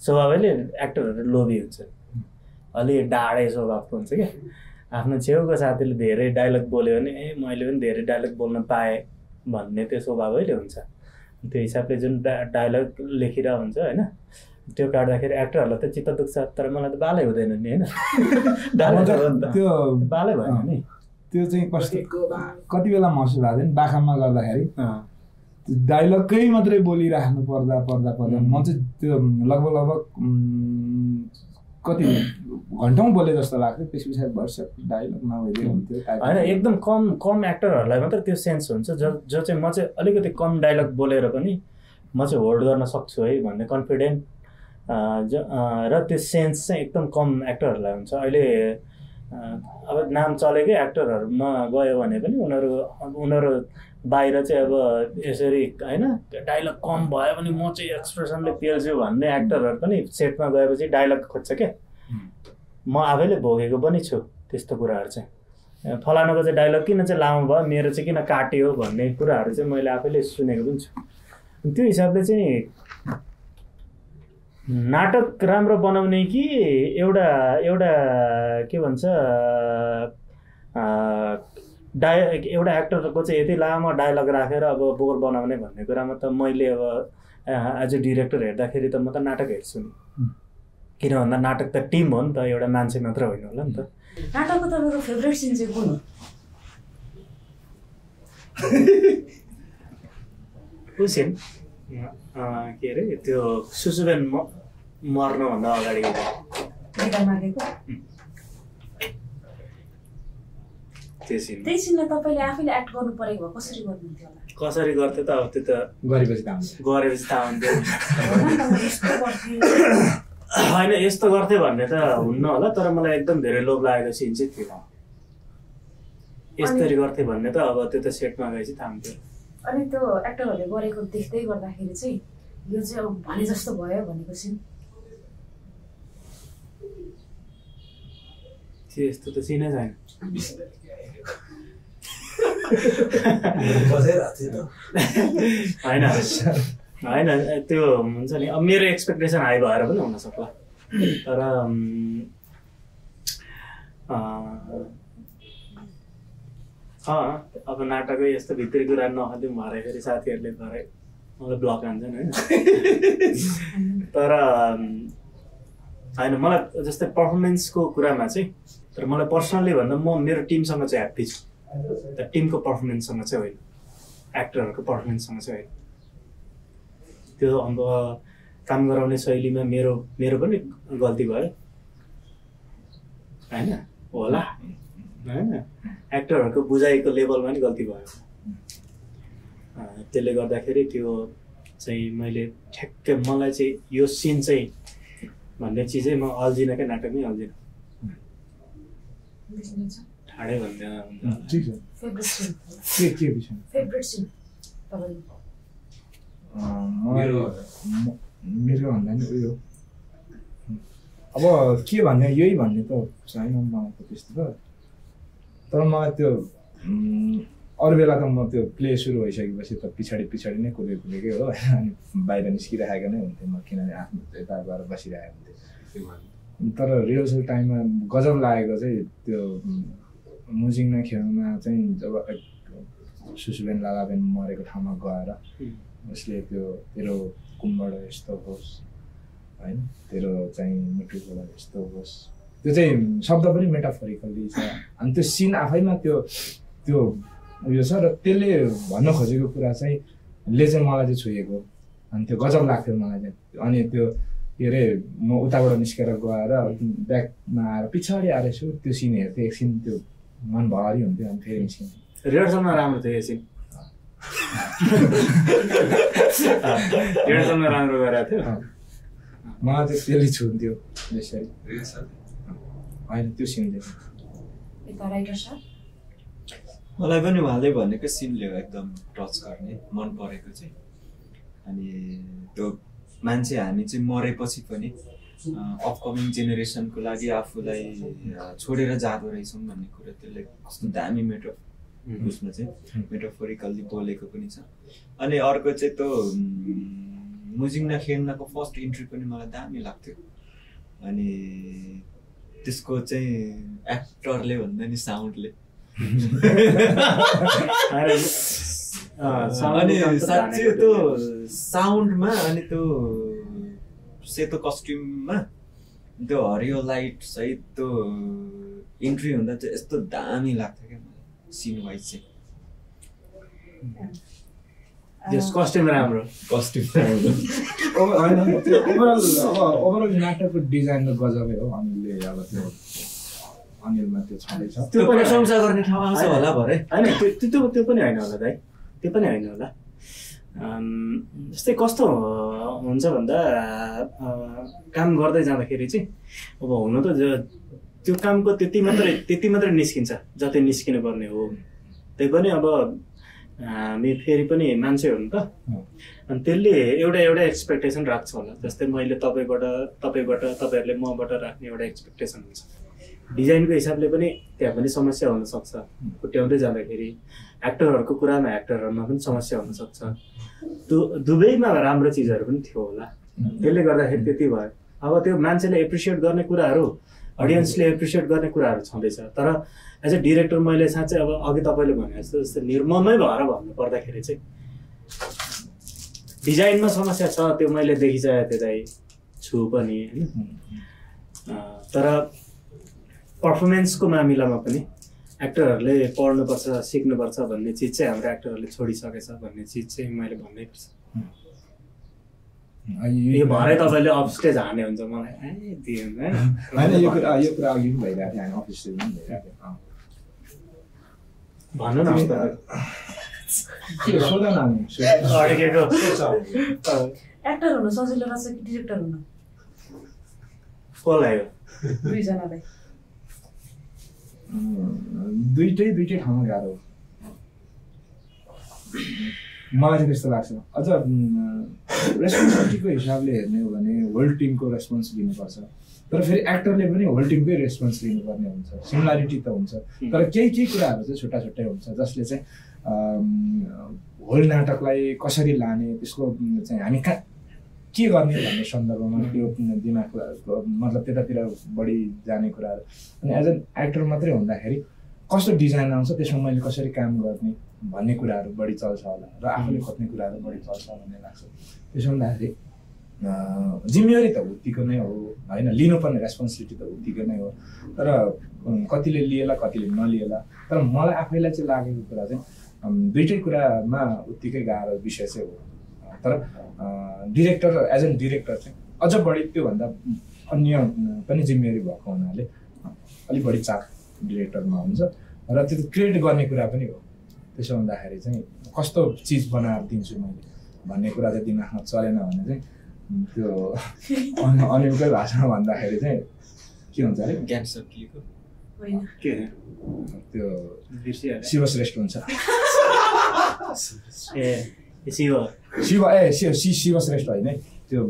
शोभाबाईले एक्टरहरू लोभी हुन्छ अलि डाँडे स्वभावको हुन्छ क्या आफ्नो छेउको साथीले धेरै डायलग बोल्यो भने मैले पनि धेरै डायलग बोल्न पाएँ भन्ने त्यो स्वभावैले हुन्छ त्यो हिसाबले जुन डायलग लेखिरहेको हुन्छ होइन त्यो काट्दाखेरि एक्टरहरूलाई त चित्त दुख्छ तर मलाई त बालै हुँदैन नि होइन त्यो बालै भएन नि त्यो चाहिँ कस्तो कति बेला महसुस भएको थियो नि बाखामा गर्दाखेरि डायलगकै मात्रै बोलिराख्नु पर्दा म चाहिँ त्यो लगभग कति घन्टौँ बोले जस्तो लाग्थ्यो त्यस पछाडि वर्ष डायलग नभइदियो हुन्थ्यो होइन एकदम कम एक्टरहरूलाई मात्र त्यो सेन्स हुन्छ जो चाहिँ म चाहिँ अलिकति कम डायलग बोलेर पनि म चाहिँ होल्ड गर्न सक्छु है भन्ने कन्फिडेन्ट र त्यो सेन्स चाहिँ एकदम कम एक्टरहरूलाई हुन्छ अहिले अब नाम चलेकै एक्टरहरूमा गयो भने पनि उनीहरू बाहिर चाहिँ अब यसरी होइन डायलग कम भयो भने म चाहिँ एक्सप्रेसनले पेल्छु भन्ने एक्टरहरू पनि सेटमा गएपछि डायलग खोज्छ क्या म आफैले भोगेको पनि छु त्यस्तो कुराहरू चाहिँ फलानाको चाहिँ डायलग किन चाहिँ लामो भयो मेरो चाहिँ किन काट्यो भन्ने कुराहरू चाहिँ मैले आफैले सुनेको पनि छु त्यो हिसाबले चाहिँ नाटक राम्रो बनाउने कि एउटा के भन्छ एउटा एक्टरको चाहिँ यति लामो डायलग राखेर अब बोर बनाउने भन्ने कुरामा त मैले अब एज अ डिरेक्टर हेर्दाखेरि त म त नाटक हेर्छु नि किन भन्दा नाटक त टिम हो नि त एउटा मान्छे मात्र होइन होला नि त नाटकको तपाईँको फेभरेट सिन चाहिँ कुन हो सिन के अरे त्यो सुसुबेन मर्नुभन्दा अगाडि त्यही सिनलाई तपाईँले आफैले एक्ट गर्नु परेको भए कसरी गर्नुहुन्थ्यो होला कसरी गर्थ्यो त अब त्यो त गरेपछि थाहा हुन्थ्यो होइन यस्तो गर्थ्यो भन्ने त हुन्न होला तर मलाई एकदम धेरै लोभ लागेको सिन चाहिँ थियो यस्तरी गर्थ्यो भन्ने त अब त्यो त सेटमा गएपछि थाहा हुन्थ्यो अनि त्यो एक्टरहरूले गरेको देख्दै गर्दाखेरि चाहिँ यो चाहिँ अब भने जस्तो भयो भनेको सिन यस्तो त सिनै छैन होइन त्यो हुन्छ नि अब मेरो एक्सपेक्टेसन हाई भएर पनि हुनसक्ला तर अब नाटकै यस्तो भित्री कुरा नखादिउँ भरे फेरि साथीहरूले भरे मलाई ब्लक हान्छन् होइन तर होइन मलाई जस्तै पर्फर्मेन्सको कुरामा चाहिँ तर मलाई पर्सनल्ली भन्दा म मेरो टिमसँग चाहिँ ह्याप्पी छु टिमको पर्फर्मेन्ससँग चाहिँ होइन एक्टरहरूको पर्फर्मेन्ससँग चाहिँ होइन त्यो अब काम गराउने शैलीमा मेरो पनि गल्ती भयो होइन होला होइन एक्टरहरूको बुझाइको लेभलमा पनि गल्ती भयो त्यसले गर्दाखेरि त्यो चाहिँ मैले ठ्याक्कै मलाई चाहिँ यो सिन चाहिँ भन्ने चिजै म अल्झिनँ क्या नाटकमै अल्झिनँ ठाडै भन्दैन मेरो भन्दा नि उयो अब के भन्ने यही भन्ने त छैन मलाई त त्यस्तो त तर मलाई त्यो अरू बेला त म त्यो प्ले सुरु भइसकेपछि त पछाडि नै कुदेकै हो अनि बाहिर निस्किरहेको नै हुन्थेँ म किनभने आफ्नो यता गएर बसिरहेको हुन्थेँ तर रिहर्सल टाइममा गजब लागेको चाहिँ त्यो मुजिङमा खेल्नुमा चाहिँ जब सुसुबेन लालाबेन मरेको ठाउँमा गएर उसले त्यो तेरो कुमबाट यस्तो होस् होइन तेरो चाहिँ मुटुबाट यस्तो होस् त्यो चाहिँ शब्द पनि मेटाफोरिकल्ली छ अनि त्यो सिन आफैमा त्यो उयो छ र त्यसले भन्न खोजेको कुरा चाहिँ मलाई चाहिँ छोएको अनि त्यो गजब लाग्थ्यो मलाई चाहिँ अनि त्यो के अरे म उताबाट निस्केर गएर ब्याकमा आएर पछाडि आएर यसो त्यो सिन हेर्थेँ एकछिन त्यो मनभरि हुन्थ्यो अनि फेरि निस्किन्थ्यो रिहर्सलमा राम्रो थियो यो सिन रिहर्सलमा राम्रो गरेको थियो मलाई चाहिँ त्यसले छुन्थ्यो यसरी होइन त्यो सिन मलाई पनि उहाँले भनेको सिनले एकदम टच गर्ने मन परेको चाहिँ अनि त्यो मान्छे हामी चाहिँ मरेपछि पनि अपकमिङ जेनेरेसनको लागि आफूलाई छोडेर जाँदो रहेछौँ भन्ने कुरा त्यसले कस्तो दामी उसमा चाहिँ मेटाफोरिकल्ली बोलेको पनि छ अनि अर्को चाहिँ त्यो मुजिङना खेल्नको फर्स्ट इन्ट्री पनि मलाई दामी लाग्थ्यो अनि त्यसको चाहिँ एक्टरले भन्दा नि साउन्डले अनि साँच्चै त्यो साउन्डमा अनि त्यो सेतो कस्ट्युममा त्यो हरियो लाइट सहित त्यो इन्ट्री हुँदा चाहिँ यस्तो दामी लाग्थ्यो क्या मलाई सिन वाइज चाहिँ कस्ट्युम राम्रो ओभरअल नाटकको डिजाइन त गजबै हो अनिलले अब त्यो अनिलमा त्यो छँदैछ त्यो प्रशंसा गर्ने ठाउँ आउँछ होला भरे होइन त्यो पनि होइन होला दाइ त्यो पनि होइन होला जस्तै कस्तो हुन्छ भन्दा काम गर्दै जाँदाखेरि चाहिँ अब हुन त त्यो कामको त्यति मात्रै निस्किन्छ जति निस्किनु पर्ने हो त्यही पनि अब हामी फेरि पनि मान्छे हो नि त अनि त्यसले एउटा एक्सपेक्टेसन राख्छ होला जस्तै मैले तपाईँहरूले मबाट राख्ने एउटा एक्सपेक्टेसन हुन्छ डिजाइनको हिसाबले पनि त्यहाँ पनि समस्या हुनसक्छ खुट्याउँदै जाँदाखेरि एक्टरहरूको कुरामा एक्टरहरूमा पनि समस्या हुनसक्छ दुवैमा राम्रो चिजहरू पनि थियो होला त्यसले गर्दाखेरि त्यति भयो अब त्यो मान्छेले एप्रिसिएट गर्ने कुराहरू अडियन्सले एप्रिसिएट गर्ने कुराहरू छँदैछ तर एज अ डिरेक्टर मैले साँच्चै अब अघि तपाईँले भने जस्तो निर्ममै भएर भन्नु पर्दाखेरि चाहिँ डिजाइनमा समस्या छ त्यो मैले देखिसकेको थिएँ दाइ छु पनि होइन तर पर्फर्मेन्सको मामिलामा पनि एक्टरहरूले पढ्नुपर्छ सिक्नुपर्छ भन्ने चिज चाहिँ हाम्रो एक्टरहरूले छोडिसकेछ भन्ने चिज चाहिँ मैले भन्नै पर्छ यो भरे तपाईँले अफ स्टेज हाने हुन्छ मलाई यो कुरा अघि पनि भइरहेको थियो हामी अफ स्टेज पनि भइरहेको थियो भन्नु न एक्टर हुनु सजिलो रहेछ कि डिरेक्टर हुनु को लाग्यो दुईजनालाई दुईटै ठाउँमा गाह्रो मलाई चाहिँ त्यस्तो लाग्छ अझ रेस्पोन्सिबिलिटीको हिसाबले हेर्ने हो भने होल टिमको रेस्पोन्स लिनुपर्छ तर फेरि एक्टरले पनि होल टिमकै रेस्पोन्स लिनुपर्ने हुन्छ सिमिलारिटी त हुन्छ तर केही कुराहरू चाहिँ छुट्टा छुट्टै हुन्छ जसले चाहिँ होल नाटकलाई कसरी लाने त्यसको चाहिँ हामी कहाँ के गर्ने भन्ने सन्दर्भमा त्यो दिमागको मतलब त्यतातिर बढी जाने कुराहरू अनि एज एन एक्टर मात्रै हुँदाखेरि कस्तो डिजाइन आउँछ त्यसमा मैले कसरी काम गर्ने भन्ने कुराहरू बढी चल्छ होला र आफूले खोज्ने कुराहरू बढी चल्छ भन्ने लाग्छ। त्यसो हुँदाखेरि जिम्मेवारी त उत्तिको नै हो होइन, लिनुपर्ने रेस्पोन्सिबिलिटी त उत्तिको नै हो, तर कतिले लिएला कतिले नलिएला। तर मलाई आफैलाई चाहिँ लागेको कुरा चाहिँ दुइटै कुरामा उत्तिकै गाह्रो विषय चाहिँ हो। तर डिरेक्टर एज एन डिरेक्टर चाहिँ अझ बढी त्योभन्दा अन्य पनि जिम्मेवारी भएको हुनाले अलिक बढी चाख डिरेक्टरमा हुन्छ र त्यो क्रिएट गर्ने कुरा पनि हो। त्यसो हुँदाखेरि चाहिँ कस्तो चिज बनाएर दिन्छु मैले भन्ने कुरा चाहिँ दिमागमा चलेन भने चाहिँ त्यो अनिलकै भाषामा भन्दाखेरि चाहिँ के हुन्छ अरे ज्ञान सकिएको त्यो शिव श्रेष्ठ हुन्छ। शिव शिव श्रेष्ठ होइन त्यो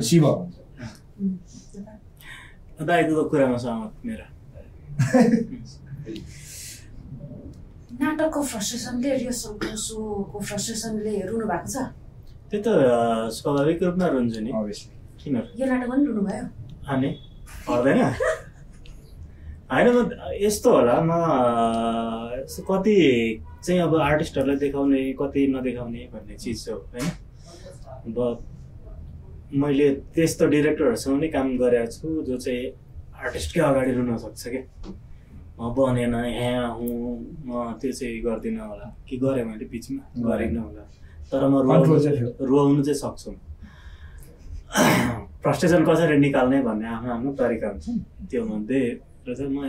शिव हुन्छ। दाइको कुरामा सहमत मेरो। नाटकको फ्रस्ट्रेसनले रिहर्सलको फ्रस्ट्रेसनले रुनु भएको छ? त्यो त स्वाभाविक रूपमा रुन्छु नि। किन यो नाटकमा पनि रुनु भयो? अनि पर्दैन होइन, म यस्तो होला, म कति चाहिँ अब आर्टिस्टहरूलाई देखाउने कति नदेखाउने भन्ने चिज हो होइन। अब मैले त्यस्तो डिरेक्टरहरूसँग पनि काम गरेको छु जो चाहिँ आर्टिस्टकै अगाडि रुन सक्छ क्या। म बनेन यहाँ हुँ म त्यो चाहिँ गर्दिनँ होला कि गरेँ मैले बिचमा गरिनँ होला, तर म रुवाउनु चाहिँ सक्छु। फ्रस्ट्रेसन कसरी निकाल्ने भन्ने आफ्नो आफ्नो तरिका हुन्छ। त्यो मध्ये र चाहिँ म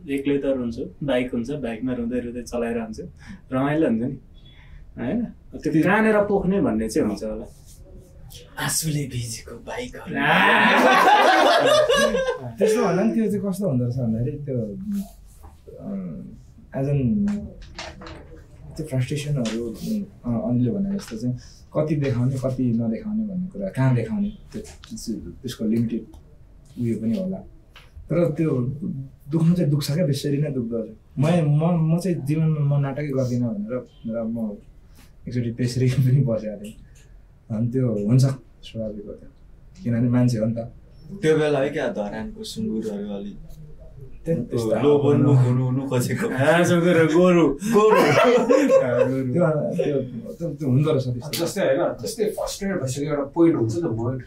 एक्लै त रुन्छु, बाइक हुन्छ बाइकमा रुँदै रुँदै चलाइरहन्छु, रमाइलो हुन्छ नि होइन। त्यो कहाँनिर पोख्ने भन्ने चाहिँ हुन्छ होला। आँसुले भिजेको बाइकहरू त्यस्तो भन्दा पनि त्यो चाहिँ कस्तो हुँदो रहेछ भन्दाखेरि त्यो एज एन त्यो फ्रस्ट्रेसनहरू अनिले भने जस्तो चाहिँ कति देखाउने कति नदेखाउने भन्ने कुरा, कहाँ देखाउने त्यसको लिमिटेड उयो पनि होला। तर त्यो दुख्नु चाहिँ दुख्छ क्या, बेसरी नै दुख्दो रहेछ। म चाहिँ जीवनमा म नाटकै गर्दिनँ भनेर र म एकचोटि त्यसरी पनि बसेको थिएँ। अनि त्यो हुन्छ स्वाभाविक हो त्यो, किनभने मान्छे हो नि त। त्यो बेला है क्या धरानको सुँगुरहरू अलिक हुनु खोजेको गोरु त्यो हुँदो रहेछ जस्तै होइन। जस्तै फर्स्टेड भइसक्यो एउटा पोइन्ट हुन्छ नि त मोड,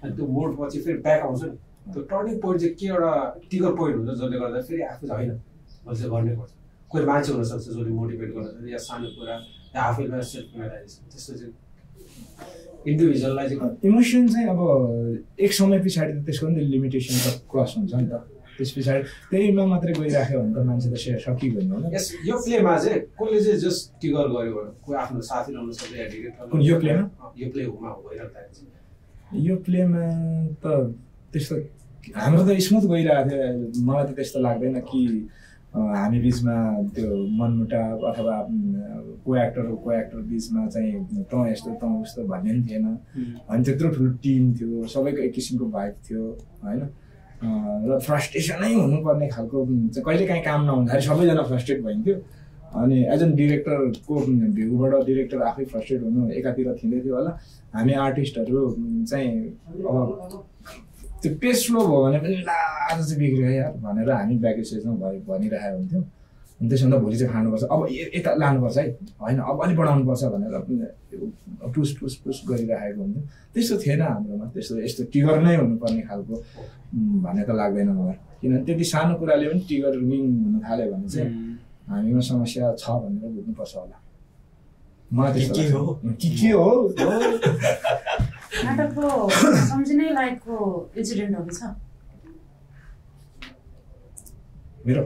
अनि त्यो मोड पछि फेरि ब्याक आउँछ नि। त्यो टर्निङ पोइन्ट चाहिँ के एउटा टिगर पोइन्ट हुन्छ जसले गर्दा फेरि आफू होइन मैले चाहिँ गर्नै पर्छ। कोही मान्छे हुनसक्छ जसले मोटिभेट गर्न या सानो कुरा या आफैलाई सेल्फ रियलाइजेसन, त्यस्तो चाहिँ इन्डिभिजुअललाई चाहिँ इमोसन चाहिँ अब एक समय पछाडि त त्यसको पनि लिमिटेसन त क्रस हुन्छ नि त। त्यस पछाडि त्यहीमा मात्रै गइराख्यो भने त मान्छे त सकिगयो नि होइन। यस यो प्लेमा चाहिँ कसले चाहिँ जस्ट टिगर गर्यो भने कोही आफ्नो साथी रहनु सक्छ या डिरेक्टर। यो प्लेमा हुमा भइरहेको यो प्लेमा त त्यस्तो हाम्रो त स्मुथ गइरहेको थियो। मलाई त त्यस्तो लाग्दैन कि हामी बिचमा त्यो मनमुटाव अथवा को एक्टर बिचमा चाहिँ तँ यस्तो तँ उस्तो भन्ने पनि थिएन। अनि त्यत्रो ठुलो टिम थियो, सबैको एक किसिमको भाइब थियो होइन। र फ्रस्ट्रेसनै हुनुपर्ने खालको चाहिँ कहिलेकाहीँ काम नहुँदाखेरि सबैजना फ्रस्ट्रेट भइन्थ्यो। अनि एज एन डिरेक्टरको भ्यूबाट डिरेक्टर आफै फ्रस्ट्रेट हुनु एकातिर थिँदै थियो होला। हामी आर्टिस्टहरू चाहिँ अब त्यो पेस फ्लो भयो भने पनि ला आज चाहिँ बिग्रियो यार भनेर हामी ब्याक स्टेजमा भनिरहेको हुन्थ्यौँ। अनि त्यसभन्दा भोलि चाहिँ खानुपर्छ, अब यता लानुपर्छ है होइन, अब अलिक बढाउनुपर्छ भनेर पुस गरिरहेको हुन्थ्यो। त्यस्तो थिएन हाम्रोमा, त्यस्तो यस्तो टिगर नै हुनुपर्ने खालको भन्ने त लाग्दैन मलाई। किनभने त्यति सानो कुराले पनि टिगर विङ हुन थाल्यो भने चाहिँ हामीमा समस्या छ भनेर बुझ्नुपर्छ होला। मलाई त्यस्तो के हो नाटकको सम्झिनै लायकको इन्सिडेन्टहरू छ मेरो?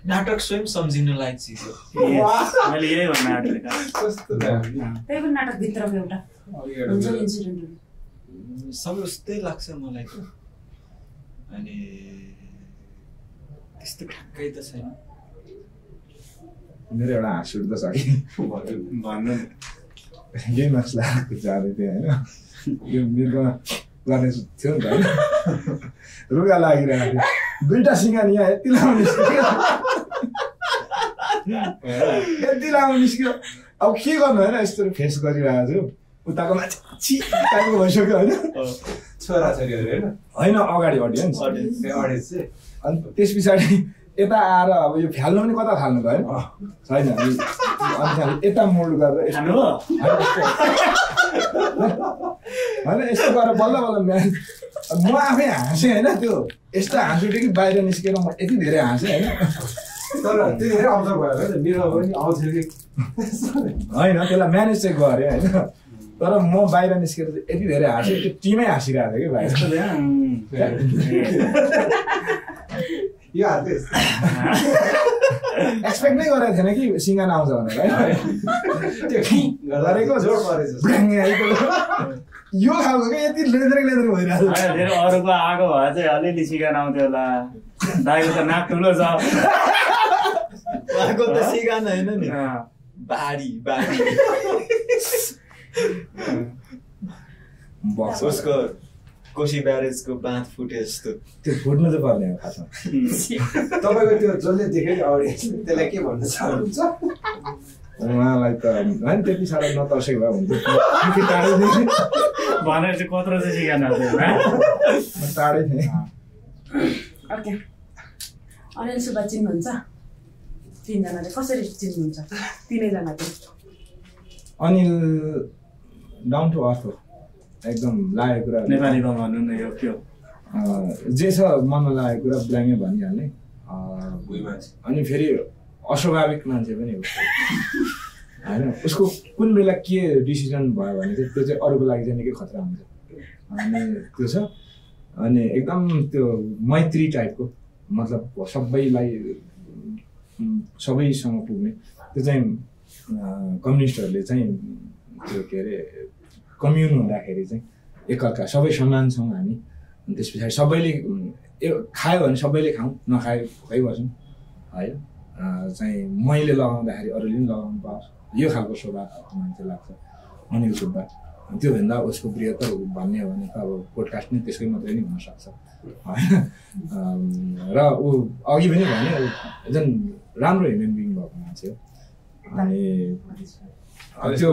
नाटक स्वयं सम्झिन लायक चिज हो। मैले यही भन्न आँटेको। त्यही पनि नाटकभित्रको एउटा हुन्छ इन्सिडेन्टहरू सबै उस्तै लाग्छ मलाई त। अनि त्यस्तो ठ्याक्कै त छैन। मेरो एउटा हाँस उठ्दो छ कि भन्नु यही मार्क्स लागेको जाँदै थियो होइन। यो मिर्गमा गर्ने थियो नि त होइन, रुगा लागिरहेको थियो। दुईवटा सिँगानी यहाँ यति लामो निस्क्यो, यति लामो निस्क्यो। अब के गर्नु होइन, यस्तो फेस गरिरहेको छु। उताको मान्छे टाइपको भइसक्यो होइन। छोराछोरीहरू होइन होइन अगाडि अडियन्स चाहिँ अनि त्यस पछाडि यता आएर अब यो फ्याल्नु पनि कता फाल्नु भयो छैन अनि यता मोड गरेर होइन यस्तो गरेर बल्ल बल्ल म्याच म आफै हाँसेँ होइन त्यो यस्तो हाँसु कि बाहिर निस्केर म यति धेरै हाँसेँ होइन तर त्यतिखेर अवसर भयो मेरो पनि आउँथ्यो कि होइन त्यसलाई म्यानेज चाहिँ गरेँ होइन तर म बाहिर निस्केर यति धेरै हाँसेँ त्यो टिमै हाँसिरहेको थियो कि बाहिर यो हाल्थ्यो एक्सपेक्ट नै गरेको थिएन कि सिङ्गाना आउँछ भनेर गरेको यो खालको क्या यति लेद्रे भइरहेको धेरै अरूको आएको भए चाहिँ अलिअलि सिकान आउँथ्यो होला दाइको त नाक ठुलो छ उहाँको त सिकान होइन नि बाढी उसको कोशी ब्यारेजको बाँध फुटे जस्तो त्यो फुट्नु चाहिँ पर्ने हो खासमा तपाईँको त्यो जसले देख्यो नि अडियन्स त्यसलाई के भन्न चाहनुहुन्छ उहाँलाई त होइन त्यति साह्रो नतर्सेको भए हुन्थ्यो भनेर चाहिँ कत्रो चाहिँ सिकान टाढै थिएँ ओके अनिल सुब्बा चिन्नुहुन्छ तिनजनाले कसरी चिन्नुहुन्छ तिनैजना चाहिँ अनिल डाउन टु अर्थ हो एकदम लागेको कुरा नेपालीमा भन्नु न यो के हो जे छ मनमा लागेको कुरा ब्ल्याङ्कै भनिहाल्ने अनि फेरि अस्वाभाविक मान्छे पनि हो होइन उसको कुन बेला के डिसिजन भयो भने चाहिँ त्यो चाहिँ अरूको लागि चाहिँ निकै खतरा हुन्छ अनि त्यो छ अनि एकदम त्यो मैत्री टाइपको मतलब सबैसँग पुग्ने त्यो चाहिँ कम्युनिस्टहरूले चाहिँ त्यो के अरे कम्युन हुँदाखेरि चाहिँ एकअर्का सबै समान छौँ हामी अनि त्यस पछाडि सबैले खायो भने सबैले खाउँ नखायो भोकै बसौँ होइन चाहिँ मैले लगाउँदाखेरि अरूले पनि लगाउनु पाओस् यो खालको स्वभाव मान्छे लाग्छ अनिल सुब्बा त्योभन्दा उसको बृहत्तर भन्ने हो भने त अब पोडकास्ट नै त्यसकै मात्रै नै हुनसक्छ होइन र ऊ अघि पनि भने एकदम राम्रो ह्युमन बिङ भएको मान्छे हो अनि त्यो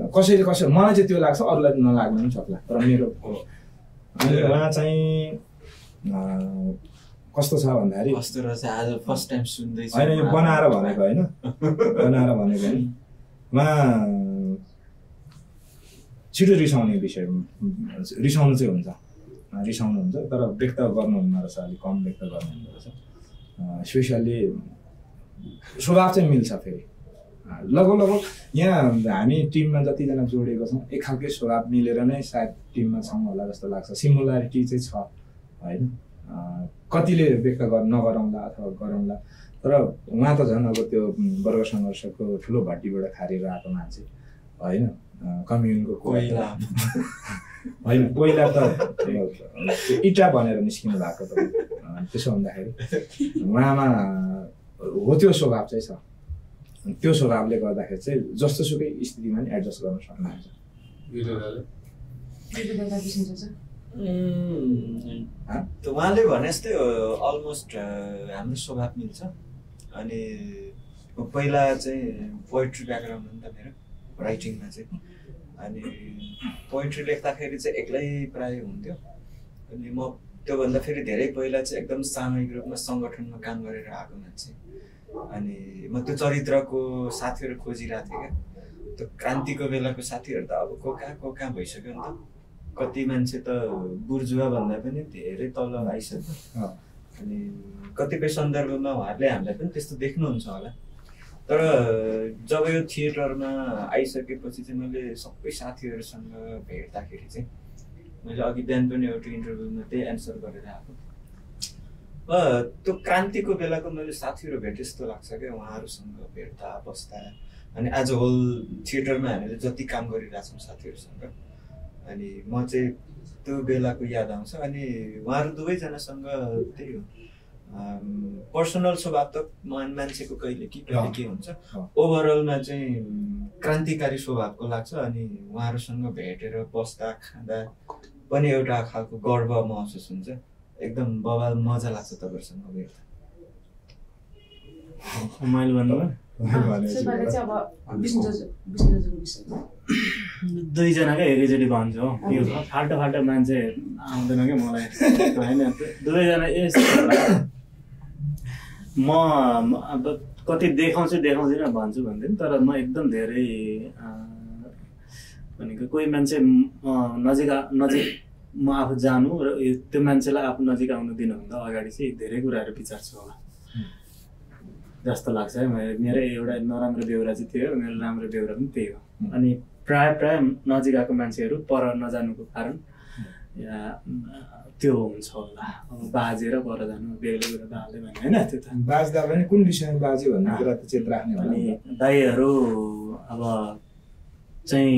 कसैले मलाई चाहिँ त्यो लाग्छ अरूलाई नलाग्न पनि सक्ला तर मेरो अनि उहाँ चाहिँ कस्तो छ भन्दाखेरि कस्तो रहेछ आज फर्स्ट टाइम सुन्दैछु होइन यो बनाएर भनेको होइन उहाँ छिटो रिसाउने रिसाउनु चाहिँ हुन्छ रिसाउनुहुन्छ तर व्यक्त गर्नुहुन्न रहेछ अलिक कम व्यक्त गर्नुहुँदो रहेछ स्पेसल्ली स्वभाव चाहिँ मिल्छ फेरि लगभग यहाँ हामी टिममा जतिजना जोडिएको छौँ एक खालकै स्वभाव मिलेर नै सायद टिममा छौँ होला जस्तो लाग्छ सिमुलारिटी चाहिँ छ होइन कतिले व्यक्त नगरौँला अथवा गरौँला तर उहाँ त झन् अब त्यो वर्ग सङ्घर्षको ठुलो भट्टीबाट खारेर आएको मान्छे होइन कम्युनको कोइला होइन कोइला त इटा भनेर निस्किनु भएको त त्यसो हुँदाखेरि उहाँमा हो त्यो स्वभाव चाहिँ छ त्यो स्वभावले गर्दाखेरि चाहिँ जस्तो सुकै स्थितिमा नि एडजस्ट गर्न सक्नुहुन्छ उहाँले भने जस्तै अलमोस्ट हाम्रो स्वभाव मिल्छ अनि पहिला चाहिँ पोइट्री ब्याकग्राउन्ड हो नि त मेरो राइटिङमा चाहिँ अनि पोइट्री लेख्दाखेरि चाहिँ एक्लै प्राय हुन्थ्यो अनि म त्योभन्दा फेरि धेरै पहिला चाहिँ एकदम सामूहिक रूपमा सङ्गठनमा काम गरेर आएको मान्छे अनि म त्यो चरित्रको साथीहरू खोजिरहेको थिएँ क्या त्यो क्रान्तिको बेलाको साथीहरू त अब को कहाँ भइसक्यो नि त कति मान्छे त बुर्जुवा भन्दा पनि धेरै तल आइसक्यो अनि कतिपय सन्दर्भमा उहाँहरूले हामीलाई पनि त्यस्तो देख्नुहुन्छ होला तर जब यो थिएटरमा आइसकेपछि चाहिँ मैले सबै साथीहरूसँग भेट्दाखेरि चाहिँ मैले अघि बिहान पनि एउटा इन्टरभ्यूमा त्यही एन्सर गरेर आएको त्यो क्रान्तिको बेलाको मैले साथीहरू भेटेँ जस्तो लाग्छ क्या उहाँहरूसँग भेट्दा बस्दा अनि एज अ होल थिएटरमा हामीले जति काम गरिरहेछौँ साथीहरूसँग अनि म चाहिँ त्यो बेलाको याद आउँछ अनि उहाँहरू दुवैजनासँग त्यही हो पर्सनल स्वभाव त मान्छेको कहिले के हुन्छ ओभरअलमा चाहिँ क्रान्तिकारी स्वभावको लाग्छ अनि उहाँहरूसँग भेटेर बस्दा खाँदा पनि एउटा खालको गर्व महसुस हुन्छ एकदम बवाल मजा लाग्छ तपाईँहरूसँग भेट्दा मैले भन्नुभयो दुईजनाकै एकैचोटि भन्छु हो यो फाल्टो मान्छे आउँदैन क्या मलाई होइन दुवैजना यस्तो अब कति देखाउँदिनँ भन्छु भन्दैन, तर म एकदम धेरै भनेको कोही मान्छे नजिक म आफू जानु र त्यो मान्छेलाई आफू नजिक आउनु दिनुभन्दा अगाडि चाहिँ धेरै कुराहरू विचार्छु होला जस्तो लाग्छ है। मेरो एउटा नराम्रो बेहोरा चाहिँ त्यही हो, मेरो राम्रो बेहोरा पनि त्यही हो। अनि प्राय नजिक आएको मान्छेहरू पर नजानुको कारण त्यो हुन्छ होला। अब बाजेर पर जानु बेग्लै कुरा त हाल्दै भने होइन, त्यो त बाज्दा पनि कुन विषयमा बाजे भन्ने कुरा त चेत राख्ने होला। अनि दाइहरू अब चाहिँ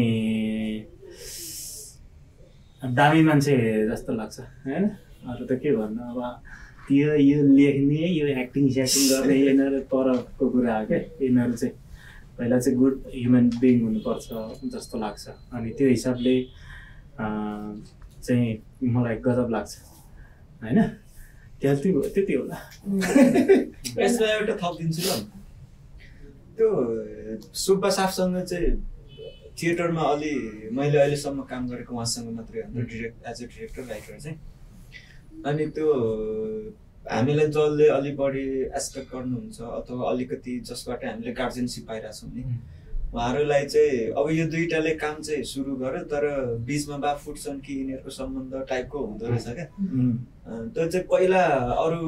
दामी मान्छे जस्तो लाग्छ होइन, अरू त के भन्नु। अब यो लेख्ने यो एक्टिङ गर्ने यिनीहरू परको कुरा हो क्या। यिनीहरू चाहिँ पहिला चाहिँ गुड ह्युमन बिइङ हुनुपर्छ जस्तो लाग्छ। अनि त्यो हिसाबले चाहिँ मलाई गजब लाग्छ होइन। त्यति होला। यसमा एउटा थपिदिन्छु ल, त्यो सुब्बा साफसँग चाहिँ थिएटरमा मैले अहिलेसम्म काम गरेको उहाँसँग मात्रै हो एज अ डिरेक्टर राइटर चाहिँ। अनि त्यो हामीलाई जसले अलि बढी एस्पेक्ट गर्नुहुन्छ अथवा अलिकति जसबाट हामीले गार्जेनसिप पाइरहेछौँ नि, उहाँहरूलाई चाहिँ अब यो दुईटाले काम चाहिँ सुरु गर्यो तर बिचमा बा फुट्छन् कि यिनीहरूको सम्बन्ध टाइपको हुँदो रहेछ क्या। त्यो चाहिँ पहिला अरू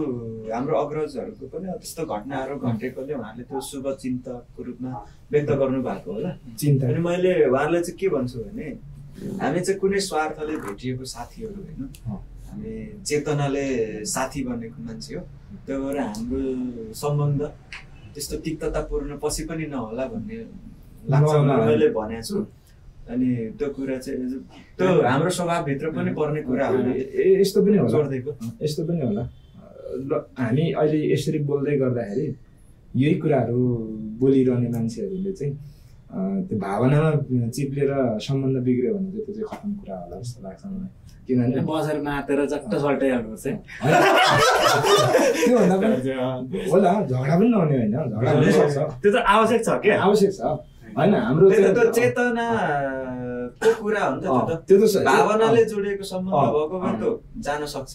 हाम्रो अग्रजहरूको पनि त्यस्तो घटनाहरू घटेकोले उहाँहरूले त्यो शुभचिन्तकको रूपमा व्यक्त गर्नु भएको होला चिन्ता। अनि मैले उहाँहरूलाई चाहिँ के भन्छु भने हामी चाहिँ कुनै स्वार्थले भेटिएको साथीहरू होइन, हामी चेतनाले साथी बनेको मान्छे हो। त्यो भएर हाम्रो सम्बन्ध त्यस्तो तिक्ततापूर्ण पछि पनि नहोला भन्ने लाग्छ मैले भनेको छु। अनि त्यो कुरा चाहिँ त्यो हाम्रो स्वभावभित्र पनि पर्ने कुरा हो। यस्तो पनि होला हामी अहिले यसरी बोल्दै गर्दाखेरि यही कुराहरू बोलिरहने मान्छेहरूले चाहिँ त्यो भावनामा चिप्लेर सम्बन्ध बिग्रियो भने चाहिँ त्यो चाहिँ खतम कुरा होला जस्तो लाग्छ मलाई। किनभने बसेर नातेर चट्ट सल्टाइहाल्नु चाहिँ त्योभन्दा पनि होला झगडा पनि नहुने होइन, झगडा हुन सक्छ, त्यो त आवश्यक छ क्या, आवश्यक छ होइन। हाम्रो चेतनाको कुरा हो नि त, त्यो त भावनाले जोडिएको सम्बन्ध भएको भए त जान सक्छ।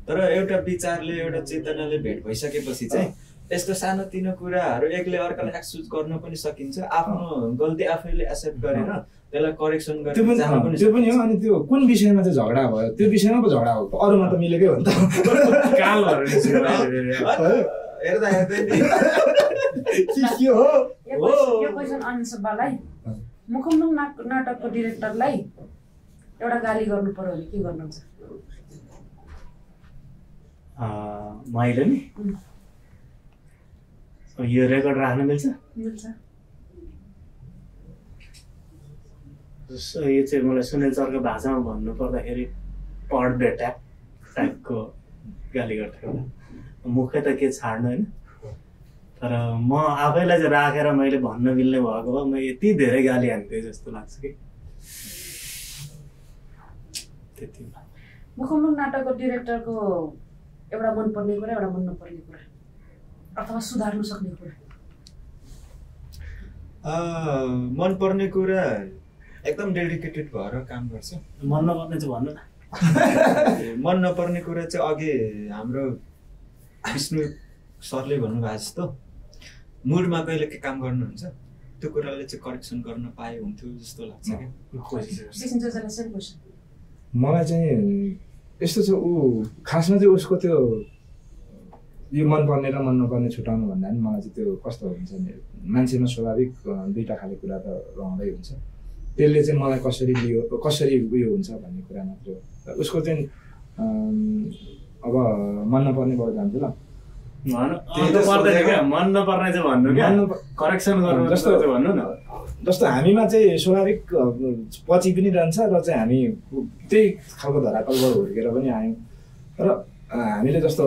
तर एउटा विचारले एउटा चेतनाले भेट भइसकेपछि चाहिँ यस्तो सानोतिनो कुराहरू एकले अर्कालाई एक्सक्युज गर्न पनि सकिन्छ। आफ्नो गल्ती आफैले एक्सेप्ट गरेर त्यसलाई करेक्सन गरेर त्यो पनि हो। अनि त्यो कुन विषयमा चाहिँ झगडा भयो त्यो विषयमा पो झगडा हो, अरूमा त मिलेकै हो नि त। हेर्दा यो क्वेसन अनिसबालाई मुखम्मुख नाटकको डिरेक्टरलाई एउटा गाली गर्नु पर्यो भने के गर्नुहुन्छ? मैले नि यो रेकर्ड राख्न मिल्छ? मिल्छ। यो चाहिँ मलाई सुनिल सरको भाषामा भन्नु पर्दाखेरि पढ बेटा टाइपको गाली गर्थ्यो होला। मुखै त के छाड्नु होइन, तर म आफैलाई चाहिँ राखेर मैले भन्न मिल्ने भएको भए म यति धेरै गाली हान्थेँ जस्तो लाग्छ कि त्यति। मुखम्मुख नाटकको डिरेक्टरको एउटा मनपर्ने कुरा एउटा मन नपर्ने कुरा अथवा सुधार्नु सक्ने कुरा? मनपर्ने कुरा एकदम डेडिकेटेड भएर काम गर्छ। मन नपर्ने चाहिँ भन्नु न। मन नपर्ने कुरा चाहिँ अघि हाम्रो विष्णु सरले भन्नुभएको जस्तो मुडमा कहिले के काम गर्नुहुन्छ त्यो कुराले चाहिँ करेक्सन गर्न पाए हुन्थ्यो जस्तो लाग्छ क्या। मलाई चाहिँ यस्तो छ, ऊ खासमा चाहिँ उसको त्यो यो मनपर्ने र मन नपर्ने छुट्याउनु भन्दा पनि मलाई चाहिँ त्यो कस्तो हुन्छ नि, मान्छेमा स्वाभाविक दुईवटा खाले कुरा त रहँदै हुन्छ। त्यसले चाहिँ मलाई कसरी उयो हुन्छ भन्ने कुरा मात्र हो। उसको चाहिँ अब मन नपर्नेबाट जान्छु ल। मन नपर्ने चाहिँ भन्नु क्या, करेक्सन गर्नु जस्तो भन्नु न। जस्तो हामीमा चाहिँ स्वाभाविक पछि पनि रहन्छ र चाहिँ हामी त्यही खालको धरातलबाट हुर्केर पनि आयौँ। र हामीले जस्तो